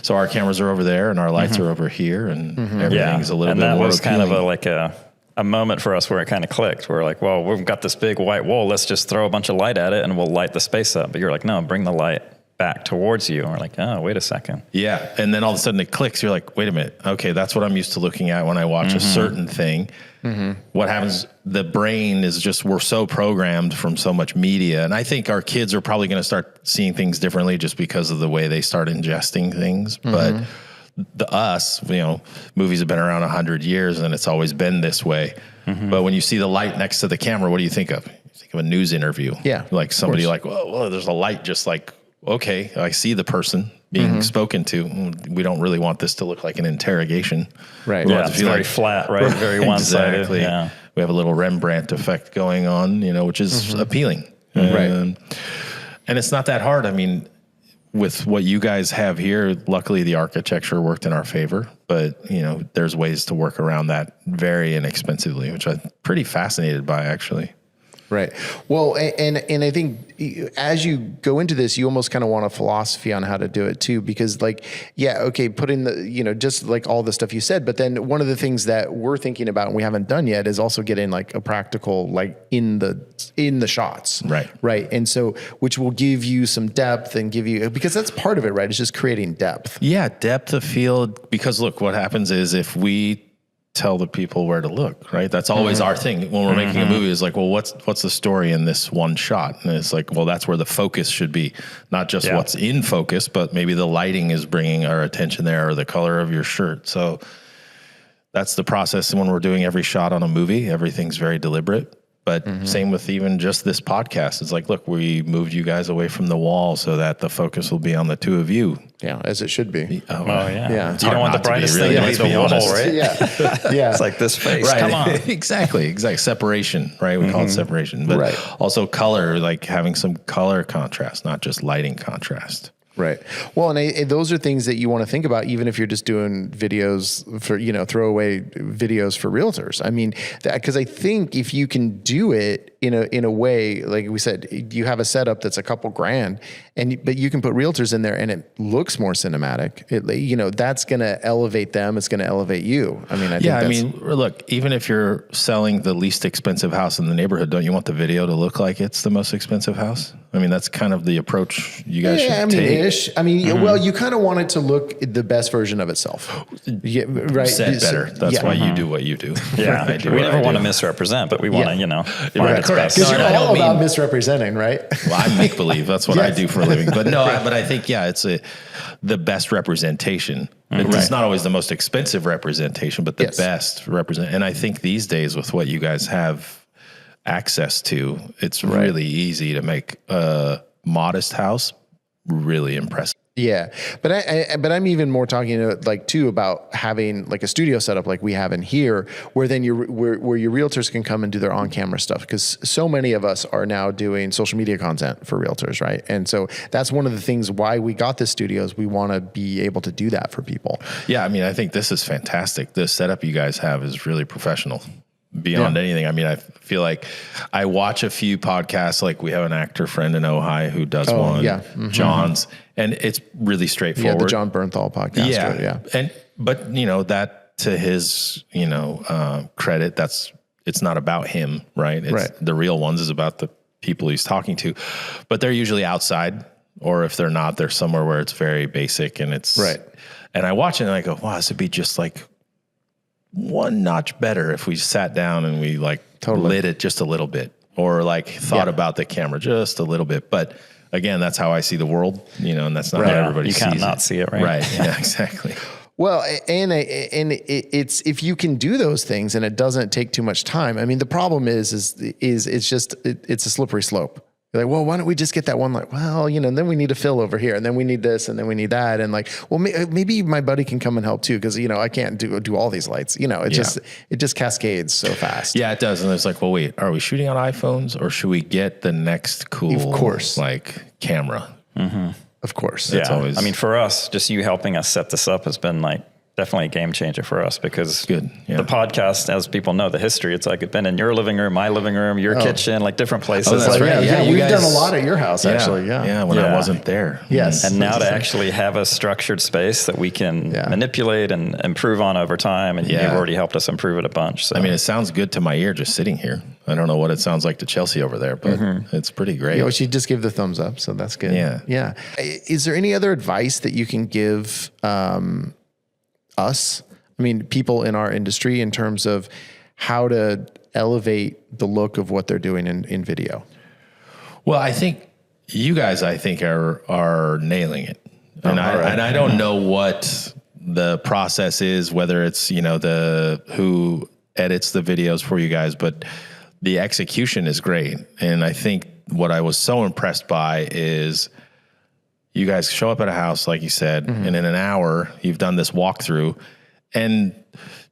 So our cameras are over there and our lights are over here and everything's a little bit more And that was appealing. kind of a moment for us where it kind of clicked. We're like, well, we've got this big white wall. Let's just throw a bunch of light at it and we'll light the space up. But you're like, no, bring the light back towards you. And we're like, oh, wait a second. Yeah. And then all of a sudden it clicks. You're like, wait a minute. Okay, that's what I'm used to looking at when I watch a certain thing. What happens, the brain is just, we're so programmed from so much media. And I think our kids are probably going to start seeing things differently just because of the way they start ingesting things. But us, movies have been around 100 years and it's always been this way. But when you see the light next to the camera, what do you think of? You think of a news interview. Yeah. Like somebody like, whoa, there's a light, just like, okay, I see the person being spoken to. We don't really want this to look like an interrogation. Right. We Yeah, want it to it's feel very flat, right? Very one-sided. Exactly. Yeah. We have a little Rembrandt effect going on, which is appealing. Right. And it's not that hard. I mean, with what you guys have here, luckily the architecture worked in our favor, but there's ways to work around that very inexpensively, which I'm pretty fascinated by actually. Right. Well, and I think as you go into this, you almost kind of want a philosophy on how to do it too, because putting the, just like all the stuff you said, but then one of the things that we're thinking about and we haven't done yet is also getting like a practical, like in the shots. Right. Right. And so, which will give you some depth and give you, because that's part of it, right? It's just creating depth. Yeah. Depth of field, because look, what happens is if we tell the people where to look, right? That's always our thing when we're making a movie is like, well, what's the story in this one shot? And it's like, well, that's where the focus should be, not just what's in focus, but maybe the lighting is bringing our attention there or the color of your shirt. So that's the process. And when we're doing every shot on a movie, everything's very deliberate. But same with even just this podcast. It's like, look, we moved you guys away from the wall so that the focus will be on the two of you. Yeah, as it should be. Oh, yeah. Yeah. You don't want the brightest thing to be the wall, right? Yeah. It's like this face. Right. Come on. Exactly. Separation, right? We call it separation. But also color, like having some color contrast, not just lighting contrast. Right. Well, and those are things that you want to think about, even if you're just doing videos for, throwaway videos for realtors. I mean, because I think if you can do it in a way, like we said, you have a setup that's a couple grand, but you can put realtors in there and it looks more cinematic. That's going to elevate them. It's going to elevate you. I mean, look, even if you're selling the least expensive house in the neighborhood, don't you want the video to look like it's the most expensive house? I mean, that's kind of the approach you guys should take. Well, you kind of want it to look the best version of itself. Yeah, right. Said better. That's why you do what you do. Yeah. I do We what I never want do. to misrepresent, but we want to, find its Correct. best. Because No, you're I don't all about mean- misrepresenting, right? Well, I make believe. That's what I do for a living. But no, but I think, it's the best representation. It's not always the most expensive representation, but the best represent. And I think these days with what you guys have access to, it's really easy to make a modest house really impressive. Yeah, but I'm even more talking about having like a studio setup like we have in here, where then where your realtors can come and do their on-camera stuff, because so many of us are now doing social media content for realtors, right? And so that's one of the things why we got this studio is we want to be able to do that for people. Yeah, I mean, I think this is fantastic. The setup you guys have is really professional. Beyond anything. I mean, I feel like I watch a few podcasts, like we have an actor friend in Ojai who does one, John's, and it's really straightforward. Yeah, the John Bernthal podcast. But that to his, credit, it's not about him, right? The real ones is about the people he's talking to, but they're usually outside, or if they're not, they're somewhere where it's very basic and it's right. And I watch it and I go, wow, this would be just like one notch better if we sat down and we lit it just a little bit, or thought about the camera just a little bit. But again, that's how I see the world, and that's not how everybody sees it. You can't not see it, right? Right. Yeah, exactly. Well, and it's if you can do those things and it doesn't take too much time. I mean, the problem is it's a slippery slope. You're like, well, why don't we just get that one light? Well, and then we need to fill over here, and then we need this, and then we need that, and maybe my buddy can come and help too, because I can't do all these lights. It just cascades so fast. Yeah, it does. And it's like, well, wait, are we shooting on iPhones, or should we get the next cool, of course, camera? Of course. Yeah. always- I mean, for us, just you helping us set this up has been like definitely a game changer for us, because Good. Yeah. the podcast, as people know the history, it's like it's been in your living room, my living room, your kitchen, like different places. that's Like, right. yeah, you we've guys- done a lot at your house, actually. Yeah, when I wasn't there. Yes. And now to actually have a structured space that we can manipulate and improve on over time. And you've already helped us improve it a bunch. So. I mean, it sounds good to my ear just sitting here. I don't know what it sounds like to Chelsea over there, but it's pretty great. You know, she just gave the thumbs up, so that's good. Yeah. Yeah. Is there any other advice that you can give us? I mean, people in our industry, in terms of how to elevate the look of what they're doing in video? Well, I think you guys, are nailing it. And I don't know what the process is, whether it's, who edits the videos for you guys, but the execution is great. And I think what I was so impressed by is you guys show up at a house, like you said, and in an hour you've done this walkthrough. And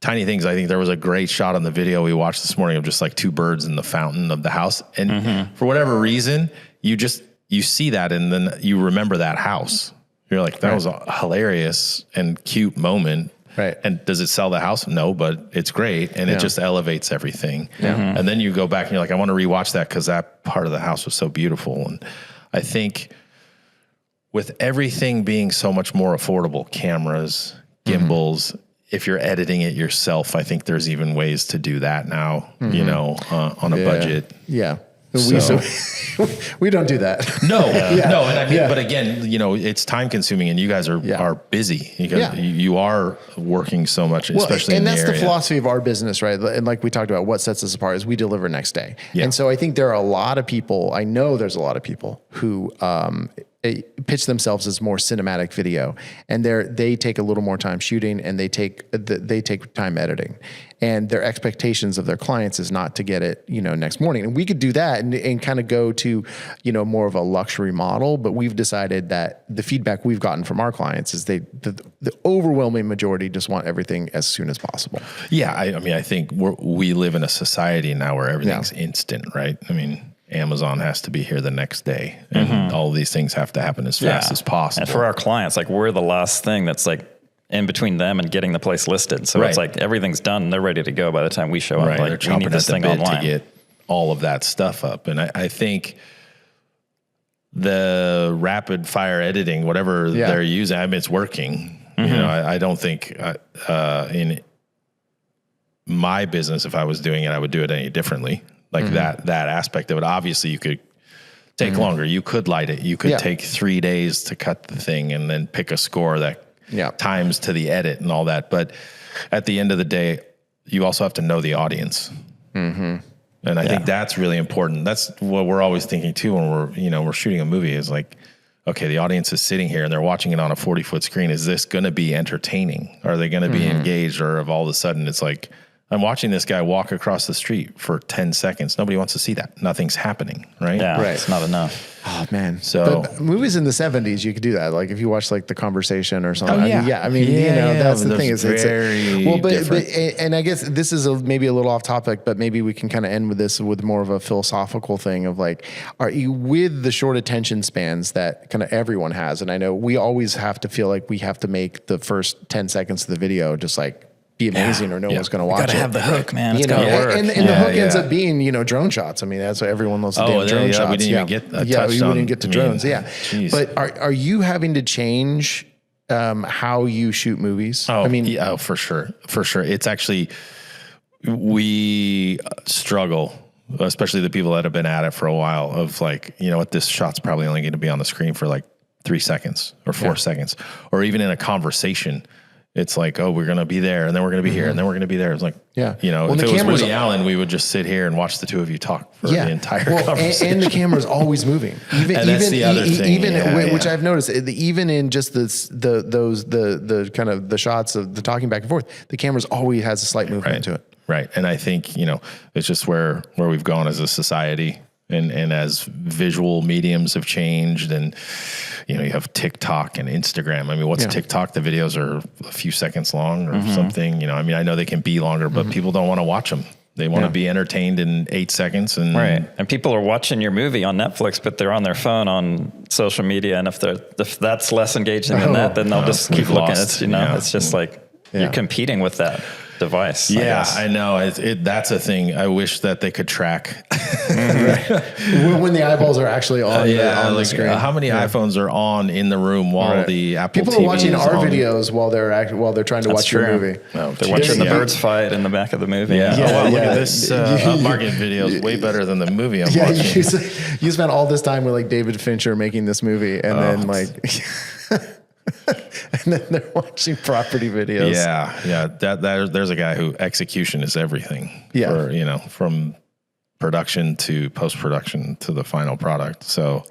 tiny things. I think there was a great shot on the video we watched this morning of just like two birds in the fountain of the house. And for whatever reason, you see that and then you remember that house. You're like, that was a hilarious and cute moment. Right. And does it sell the house? No, but it's great. And it just elevates everything. And then you go back and you're like, I want to rewatch that because that part of the house was so beautiful. And I think with everything being so much more affordable, cameras, gimbals, if you're editing it yourself, I think there's even ways to do that now, on a budget. Yeah. So- We don't do that. No. And I mean, but again, it's time consuming and you guys are busy because you are working so much, especially in the area. And that's the philosophy of our business, right? And like we talked about, what sets us apart is we deliver next day. Yeah. And so I think there are a lot of people, I know there's a lot of people who, pitch themselves as more cinematic video, and they take a little more time shooting, and they take time editing, and their expectations of their clients is not to get it, next morning. And we could do that and kind of go to, more of a luxury model, but we've decided that the feedback we've gotten from our clients is the overwhelming majority just want everything as soon as possible. Yeah. I mean, I think we live in a society now where everything's instant, right? I mean, Amazon has to be here the next day, and all of these things have to happen as fast as possible. And for our clients, like we're the last thing that's like in between them and getting the place listed. So it's like everything's done and they're ready to go by the time we show up. Like they're we need this thing online to get all of that stuff up. And I think the rapid fire editing, whatever they're using, I mean, it's working. I don't think in my business, if I was doing it, I would do it any differently. Like that aspect of it. Obviously you could take longer. You could light it. You could take 3 days to cut the thing and then pick a score that times to the edit and all that. But at the end of the day, you also have to know the audience. And I think that's really important. That's what we're always thinking too when we're shooting a movie is like, okay, the audience is sitting here and they're watching it on a 40-foot screen. Is this going to be entertaining? Are they going to be engaged? Or if all of a sudden it's like, I'm watching this guy walk across the street for 10 seconds. Nobody wants to see that. Nothing's happening, right? Yeah, it's not enough. Oh man. So but movies in the 70s, you could do that. Like if you watch like The Conversation or something. Oh, yeah. That's the thing. Very and I guess this is maybe a little off topic, but maybe we can kind of end with this with more of a philosophical thing of like, are you with the short attention spans that kind of everyone has? And I know we always have to feel like we have to make the first 10 seconds of the video just like be amazing or no one's going to watch it. Gotta have the hook, man. It's gotta work. And the hook ends up being, drone shots. I mean, that's what everyone loves to do. Drone shots. We didn't even get a touch we on, didn't get to drones. Geez. But are you having to change how you shoot movies? Oh, for sure. For sure. It's actually, we struggle, especially the people that have been at it for a while of like, this shot's probably only going to be on the screen for like 3 seconds or 4 seconds, or even in a conversation. It's like, oh, we're going to be there and then we're going to be here and then we're going to be there. It's like, if it was Woody Allen, we would just sit here and watch the two of you talk for the entire conversation. And the camera's always moving. That's the other thing. Which I've noticed, even in just the kind of the shots of the talking back and forth, the camera's always has a slight movement to it. Right. And I think, it's just where we've gone as a society and as visual mediums have changed and, you have TikTok and Instagram. I mean, what's TikTok? The videos are a few seconds long or something. I mean, I know they can be longer, but people don't want to watch them. They want to be entertained in 8 seconds. And right. And people are watching your movie on Netflix, but they're on their phone on social media. And if that's less engaging than that, then they'll just keep looking. It's, it's just like you're competing with that device. Yeah, I know. That's a thing. I wish that they could track when the eyeballs are actually on, on the screen. How many iPhones are on in the room while the Apple people TV are watching is our on. videos while they're trying to watch your movie. Oh, they're watching the birds fight in the back of the movie. Look at this Upmarket video is way better than the movie I'm watching. You spent all this time with like David Fincher making this movie, and then like. And then they're watching property videos. Yeah. There's a guy who execution is everything. Yeah. For, from production to post-production to the final product. So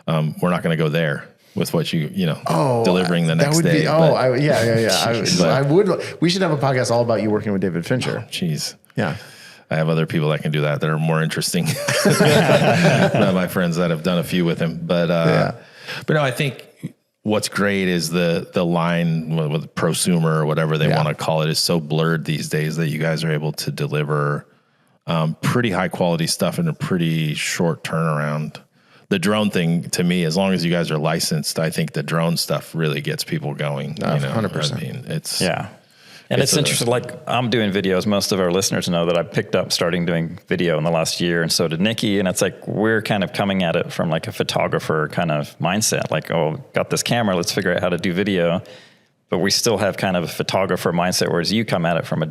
we're not going to go there with what delivering the next day. I would. We should have a podcast all about you working with David Fincher. Jeez. Yeah. I have other people that can do that are more interesting than my friends that have done a few with him. But no, I think what's great is the line with prosumer or whatever they want to call it is so blurred these days that you guys are able to deliver pretty high quality stuff in a pretty short turnaround. The drone thing, to me, as long as you guys are licensed, I think the drone stuff really gets people going. 100%. I mean, it's And it's interesting, like I'm doing videos. Most of our listeners know that I picked up starting doing video in the last year, and so did Nikki. And it's like we're kind of coming at it from like a photographer kind of mindset, like, oh, got this camera, let's figure out how to do video. But we still have kind of a photographer mindset, whereas you come at it from a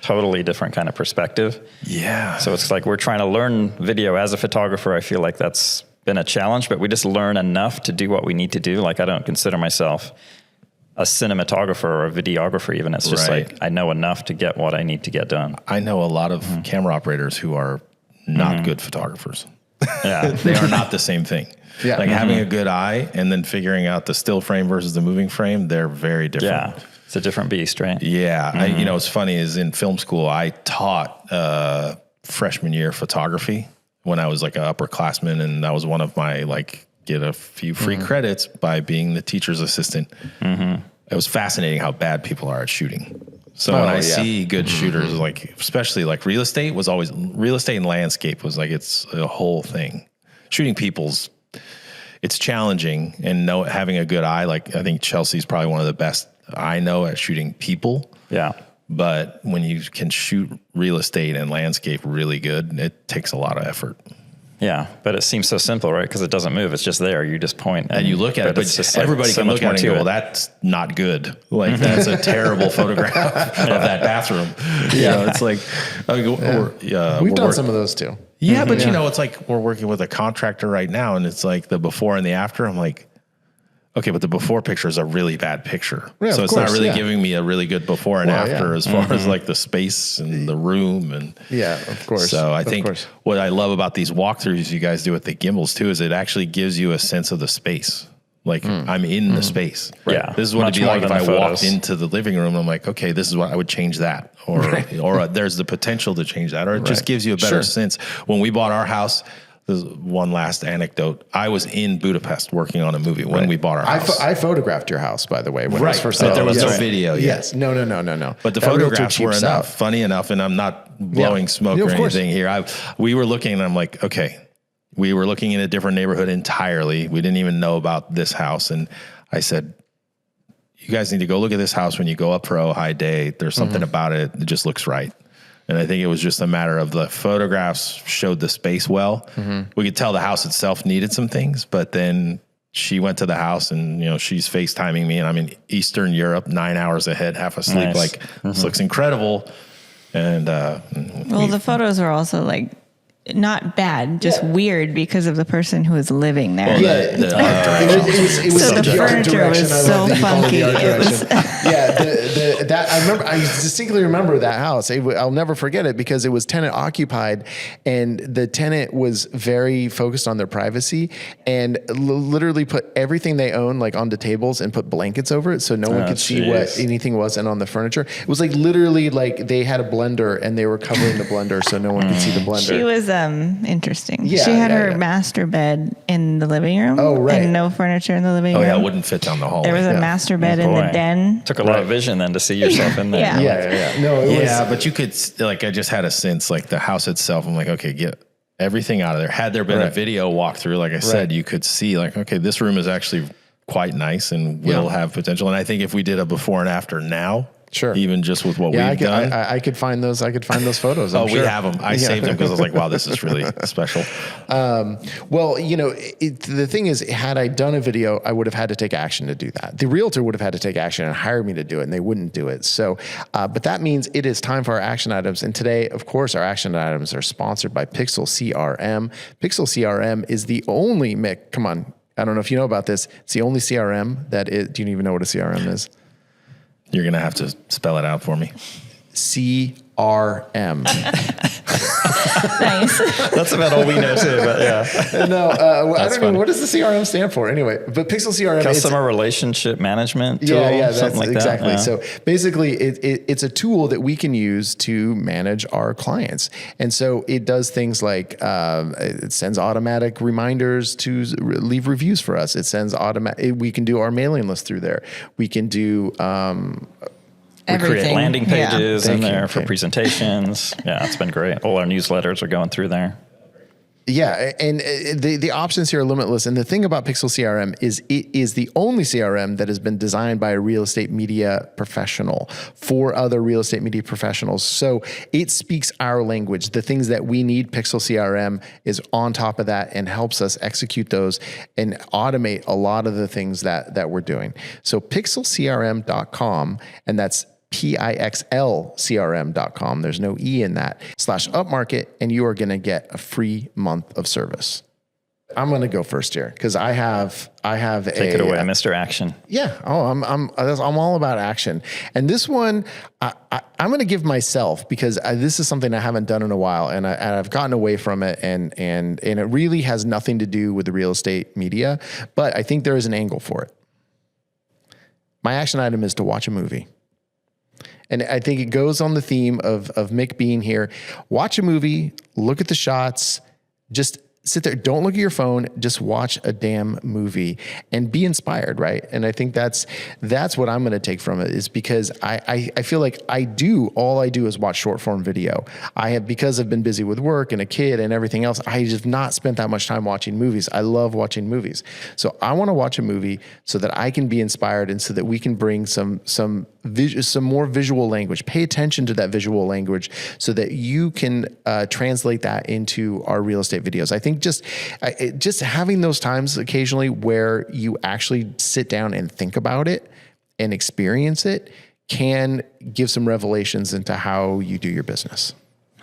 totally different kind of perspective. Yeah. So it's like we're trying to learn video as a photographer. I feel like that's been a challenge, but we just learn enough to do what we need to do. Like I don't consider myself a cinematographer or a videographer even. It's just like I know enough to get what I need to get done. I know a lot of camera operators who are not good photographers. Yeah. They are not the same thing. Yeah. Like having a good eye and then figuring out the still frame versus the moving frame, they're very different. Yeah. It's a different beast, right? Yeah. What's funny is in film school, I taught freshman year photography when I was like an upperclassman, and that was one of my get a few free credits by being the teacher's assistant. It was fascinating how bad people are at shooting. So when I see good shooters, especially real estate and landscape was it's a whole thing. Shooting people's, it's challenging, and having a good eye. I think Chelsea's probably one of the best I know at shooting people. Yeah. But when you can shoot real estate and landscape really good, it takes a lot of effort. Yeah, but it seems so simple, right? Because it doesn't move. It's just there. You just point. And you look at it, but it's just everybody can look at it and go, well, that's not good. That's a terrible photograph of that bathroom. It's we've done some of those too. Yeah, but it's like we're working with a contractor right now, and it's like the before and the after. I'm like, okay, but the before picture is a really bad picture. Yeah, so it's not really giving me a really good before and after as far as the space and the room. And of course. So I think what I love about these walkthroughs you guys do with the gimbals too, is it actually gives you a sense of the space. I'm in the space. Right? Yeah. This is what it'd be like if I walked into the living room and I'm like, okay, this is what I would change that. Or there's the potential to change that. Or it just gives you a better sense. When we bought our house, this is one last anecdote. I was in Budapest working on a movie when we bought our house. I photographed your house, by the way, when it was first. But there was no video yet. Yes. No. But the photographs were enough, funny enough, and I'm not blowing smoke or anything here. We were looking, and I'm like, okay, we were looking in a different neighborhood entirely. We didn't even know about this house. And I said, you guys need to go look at this house when you go up for Ojai Day. There's something about it that just looks right. And I think it was just a matter of the photographs showed the space well. We could tell the house itself needed some things, but then she went to the house and, she's FaceTiming me, and I'm in Eastern Europe, 9 hours ahead, half asleep. Nice. This looks incredible. And, the photos are also not bad, just weird because of the person who is living there. Well, the furniture was so funky. It was I distinctly remember that house. I'll never forget it because it was tenant occupied, and the tenant was very focused on their privacy and literally put everything they own onto tables and put blankets over it so no one could see what anything was and on the furniture. It was literally they had a blender and they were covering the blender so no one could see the blender. She was was interesting. Yeah, she had yeah, her yeah. master bed in the living room. Oh, right. And no furniture in the living Oh room. yeah, it wouldn't fit down the hallway. There was a master bed in the Boy, den. Took a lot of vision then to see yourself in there. Yeah. Yeah. No, it Yeah, was. but you could, like, I just had a sense, like, the house itself, I'm like, okay, get everything out of there. Had there been a Right. video walkthrough, like I said, you could see, like, okay, this room is actually quite nice and will have potential. And I think if we did a before and after now, Sure. even just with what Yeah, we've done. I could find those. I could find those photos. I'm we sure. have them. I saved them because I was like, wow, this is really special. Well, you know, the thing is, had I done a video, I would have had to take action to do that. The realtor would have had to take action and hire me to do it, and they wouldn't do it. So, but that means it is time for our action items. And today, of course, our action items are sponsored by Pixel CRM. Pixel CRM is the only, Mick, come on. I don't know if you know about this. It's the only CRM that is, do you even know what a CRM is? You're going to have to spell it out for me. CRM. Nice. That's about all we know too, but yeah. No, I don't funny. know. What does the CRM stand for? Anyway, but Pixel CRM is Customer relationship management tool, that's something like exactly. that. Yeah. So basically, it's a tool that we can use to manage our clients, and so it does things like it sends automatic reminders to leave reviews for us. It sends automatic. We can do our mailing list through there. We can do. We create landing pages in Thank you. there for Okay. presentations. Yeah, it's been great. All our newsletters are going through there. Yeah, and the options here are limitless. And the thing about Pixel CRM is it is the only CRM that has been designed by a real estate media professional for other real estate media professionals. So it speaks our language. The things that we need, Pixel CRM is on top of that and helps us execute those and automate a lot of the things that we're doing. So pixelcrm.com, and that's pixlcrm.com. There's no E in that /upmarket, and you are going to get a free month of service. I'm going to go first here because I have Take it away, Mr. Action. Yeah. Oh, I'm all about action. And this one, I'm going to give myself because this is something I haven't done in a while, and I've gotten away from it, and it really has nothing to do with the real estate media, but I think there is an angle for it. My action item is to watch a movie. And I think it goes on the theme of Mick being here. Watch a movie, look at the shots, just sit there. Don't look at your phone. Just watch a damn movie and be inspired, right? And I think that's what I'm going to take from it, is because I feel like all I do is watch short form video. Because I've been busy with work and a kid and everything else, I have not spent that much time watching movies. I love watching movies. So I want to watch a movie so that I can be inspired and so that we can bring some more visual language. Pay attention to that visual language so that you can translate that into our real estate videos. I think just having those times occasionally where you actually sit down and think about it and experience it can give some revelations into how you do your business.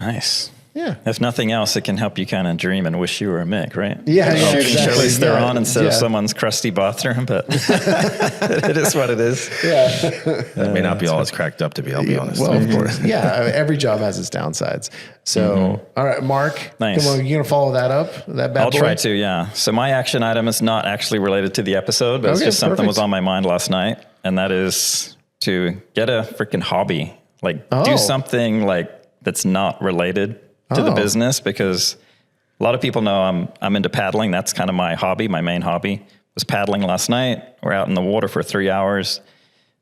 Nice. Yeah. If nothing else, it can help you kind of dream and wish you were a Mick, right? Yeah, Shooting shows they're on instead of Yeah. someone's crusty bathroom, but it is what it is. It may not be all it's cracked up to be, I'll be honest. Well, of course. Yeah. Every job has its downsides. So, all right, Mark, Nice. come on, you going to follow that up? That bad I'll boy? try to, yeah. So my action item is not actually related to the episode, but it's Okay, just something perfect. was on my mind last night, and that is to get a freaking hobby. Like do something like that's not related to the business, because a lot of people know I'm into paddling. That's kind of my hobby. My main hobby was paddling last night. We're out in the water for 3 hours,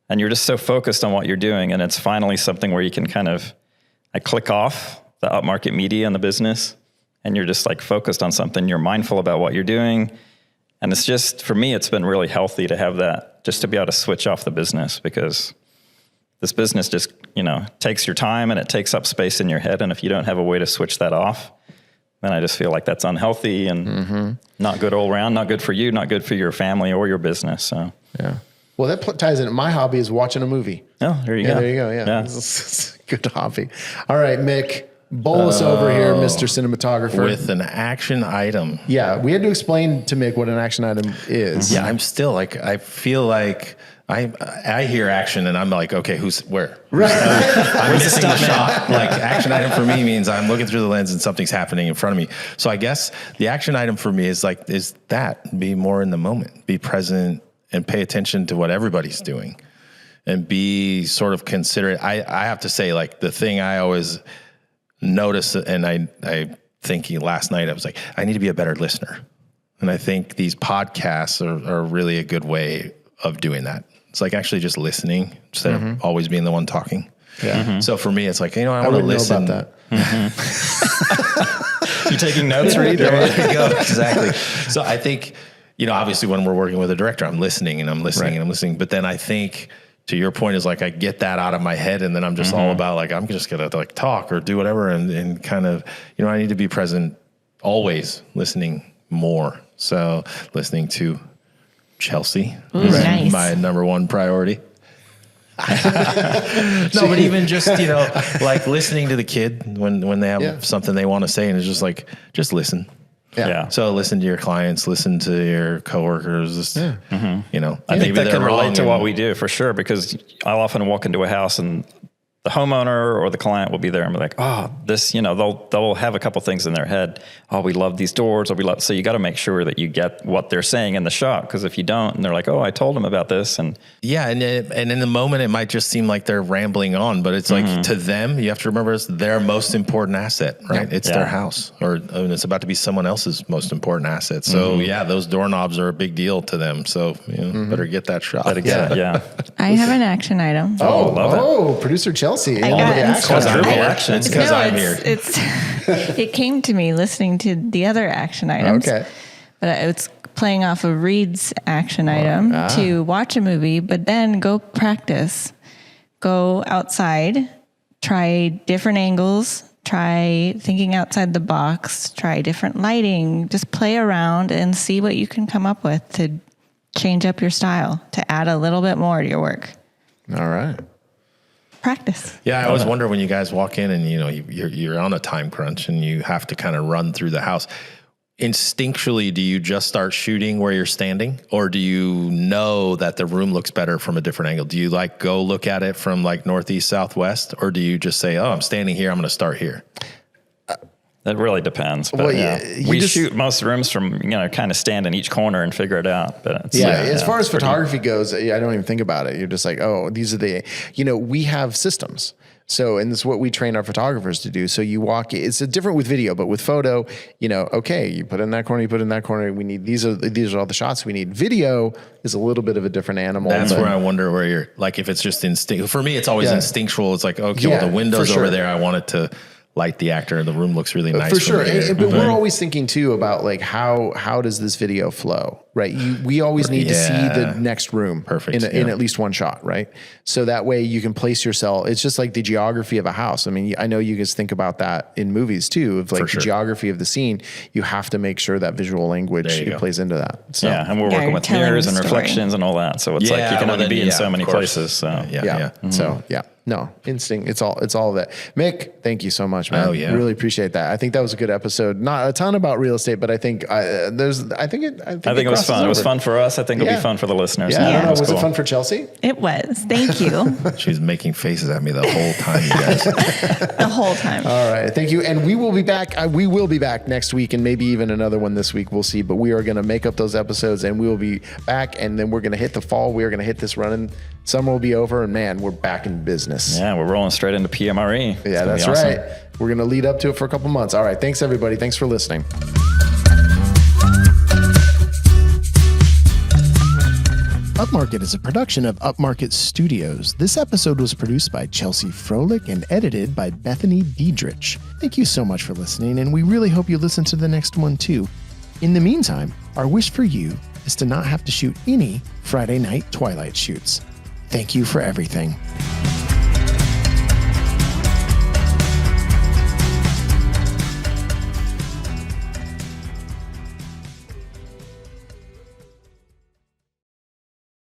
and you're just so focused on what you're doing. And it's finally something where you can I click off the upmarket media and the business, and you're just like focused on something. You're mindful about what you're doing. And it's just, for me, it's been really healthy to have that, just to be able to switch off the business, because this business just, takes your time and it takes up space in your head. And if you don't have a way to switch that off, then I just feel like that's unhealthy and not good all around, not good for you, not good for your family or your business. So, Yeah. Well, that ties in. My hobby is watching a movie. oh, there you go. There you go. Yeah. It's a good hobby. All right, Mick, bowl us over here, Mr. Cinematographer. With an action item. Yeah, we had to explain to Mick what an action item is. Yeah, I'm still like, I feel like I hear action and I'm like, okay, where? Right. I'm missing the shot. Like, action item for me means I'm looking through the lens and something's happening in front of me. So I guess the action item for me is be more in the moment, be present and pay attention to what everybody's doing and be sort of considerate. I have to say, like, the thing I always notice, and I thinking last night, I was like, I need to be a better listener. And I think these podcasts are really a good way of doing that. It's like actually just listening instead of always being the one talking. Yeah. So for me, it's like, I want to listen. Know about that. You taking notes, Reed? There you go. Exactly. So I think, obviously when we're working with a director, I'm listening and I'm listening and I'm listening. But then I think, to your point, is like I get that out of my head and then I'm just all about like, I'm just going to like talk or do whatever and kind of, I need to be present always, listening more. So listening to Chelsea is nice. my number one priority. No, but even just, like listening to the kid when they have something they want to say and it's just like, just listen. Yeah. So listen to your clients, listen to your coworkers. Just, I think maybe that they're can relate wrong to and- what we do for sure, because I'll often walk into a house and the homeowner or the client will be there and be like, oh, this, they'll have a couple things in their head. Oh, we love these doors. Or so you got to make sure that you get what they're saying in the shot. Because if you don't, and they're like, oh, I told them about this. And yeah. And in the moment, it might just seem like they're rambling on, but it's like to them, you have to remember it's their most important asset, right? It's their house and it's about to be someone else's most important asset. So those doorknobs are a big deal to them. So better get that shot. yeah. I have an action item. Producer Chelsea. I got it. Action. It's because I'm here. It came to me listening to the other action items. Okay. But it's playing off of Reed's action item to watch a movie, but then go practice. Go outside, try different angles, try thinking outside the box, try different lighting, just play around and see what you can come up with to change up your style, to add a little bit more to your work. All right. Practice. Yeah, I always wonder when you guys walk in and you're on a time crunch and you have to kind of run through the house. Instinctually, do you just start shooting where you're standing, or do you know that the room looks better from a different angle? Do you like go look at it from like northeast, southwest, or do you just say, "Oh, I'm standing here. I'm going to start here"? That really depends. But we shoot most rooms from, kind of stand in each corner and figure it out. But it's, as far as photography goes, I don't even think about it. You're just like, oh, these are we have systems. So, and this is what we train our photographers to do. So you walk, it's different with video, but with photo, okay, you put it in that corner, you put it in that corner. We need, these are all the shots we need. Video is a little bit of a different animal. That's where I wonder where you're, like, if it's just instinct. For me, it's always instinctual. It's like, okay, well, the window's over there. I want it to light the actor. The room looks really nice. For sure. But we're always thinking too about like, how does this video flow, right? We always need to see the next room in at least one shot, right? So that way you can place yourself. It's just like the geography of a house. I mean, I know you guys think about that in movies too, of like the geography of the scene. You have to make sure that visual language plays into that. So, and we're working with mirrors and reflections and all that. So it's like you can only be in so many places. So No, instinct. It's all of that. Mick, thank you so much, man. Oh yeah, really appreciate that. I think that was a good episode. Not a ton about real estate, but I think it was fun. It was fun for us. I think it'll be fun for the listeners. Yeah, I don't know. Was it fun for Chelsea? It was. Thank you. She's making faces at me the whole time, you guys. The whole time. All right, thank you. And we will be back. We will be back next week, and maybe even another one this week. We'll see. But we are going to make up those episodes, and we will be back. And then we're going to hit the fall. We are going to hit this running. Summer will be over, and man, we're back in business. Yeah, we're rolling straight into PMRE. Yeah, that's awesome. Right. We're going to lead up to it for a couple months. All right. Thanks, everybody. Thanks for listening. Upmarket is a production of Upmarket Studios. This episode was produced by Chelsea Froehlich and edited by Bethany Diedrich. Thank you so much for listening, and we really hope you listen to the next one too. In the meantime, our wish for you is to not have to shoot any Friday night Twilight shoots. Thank you for everything.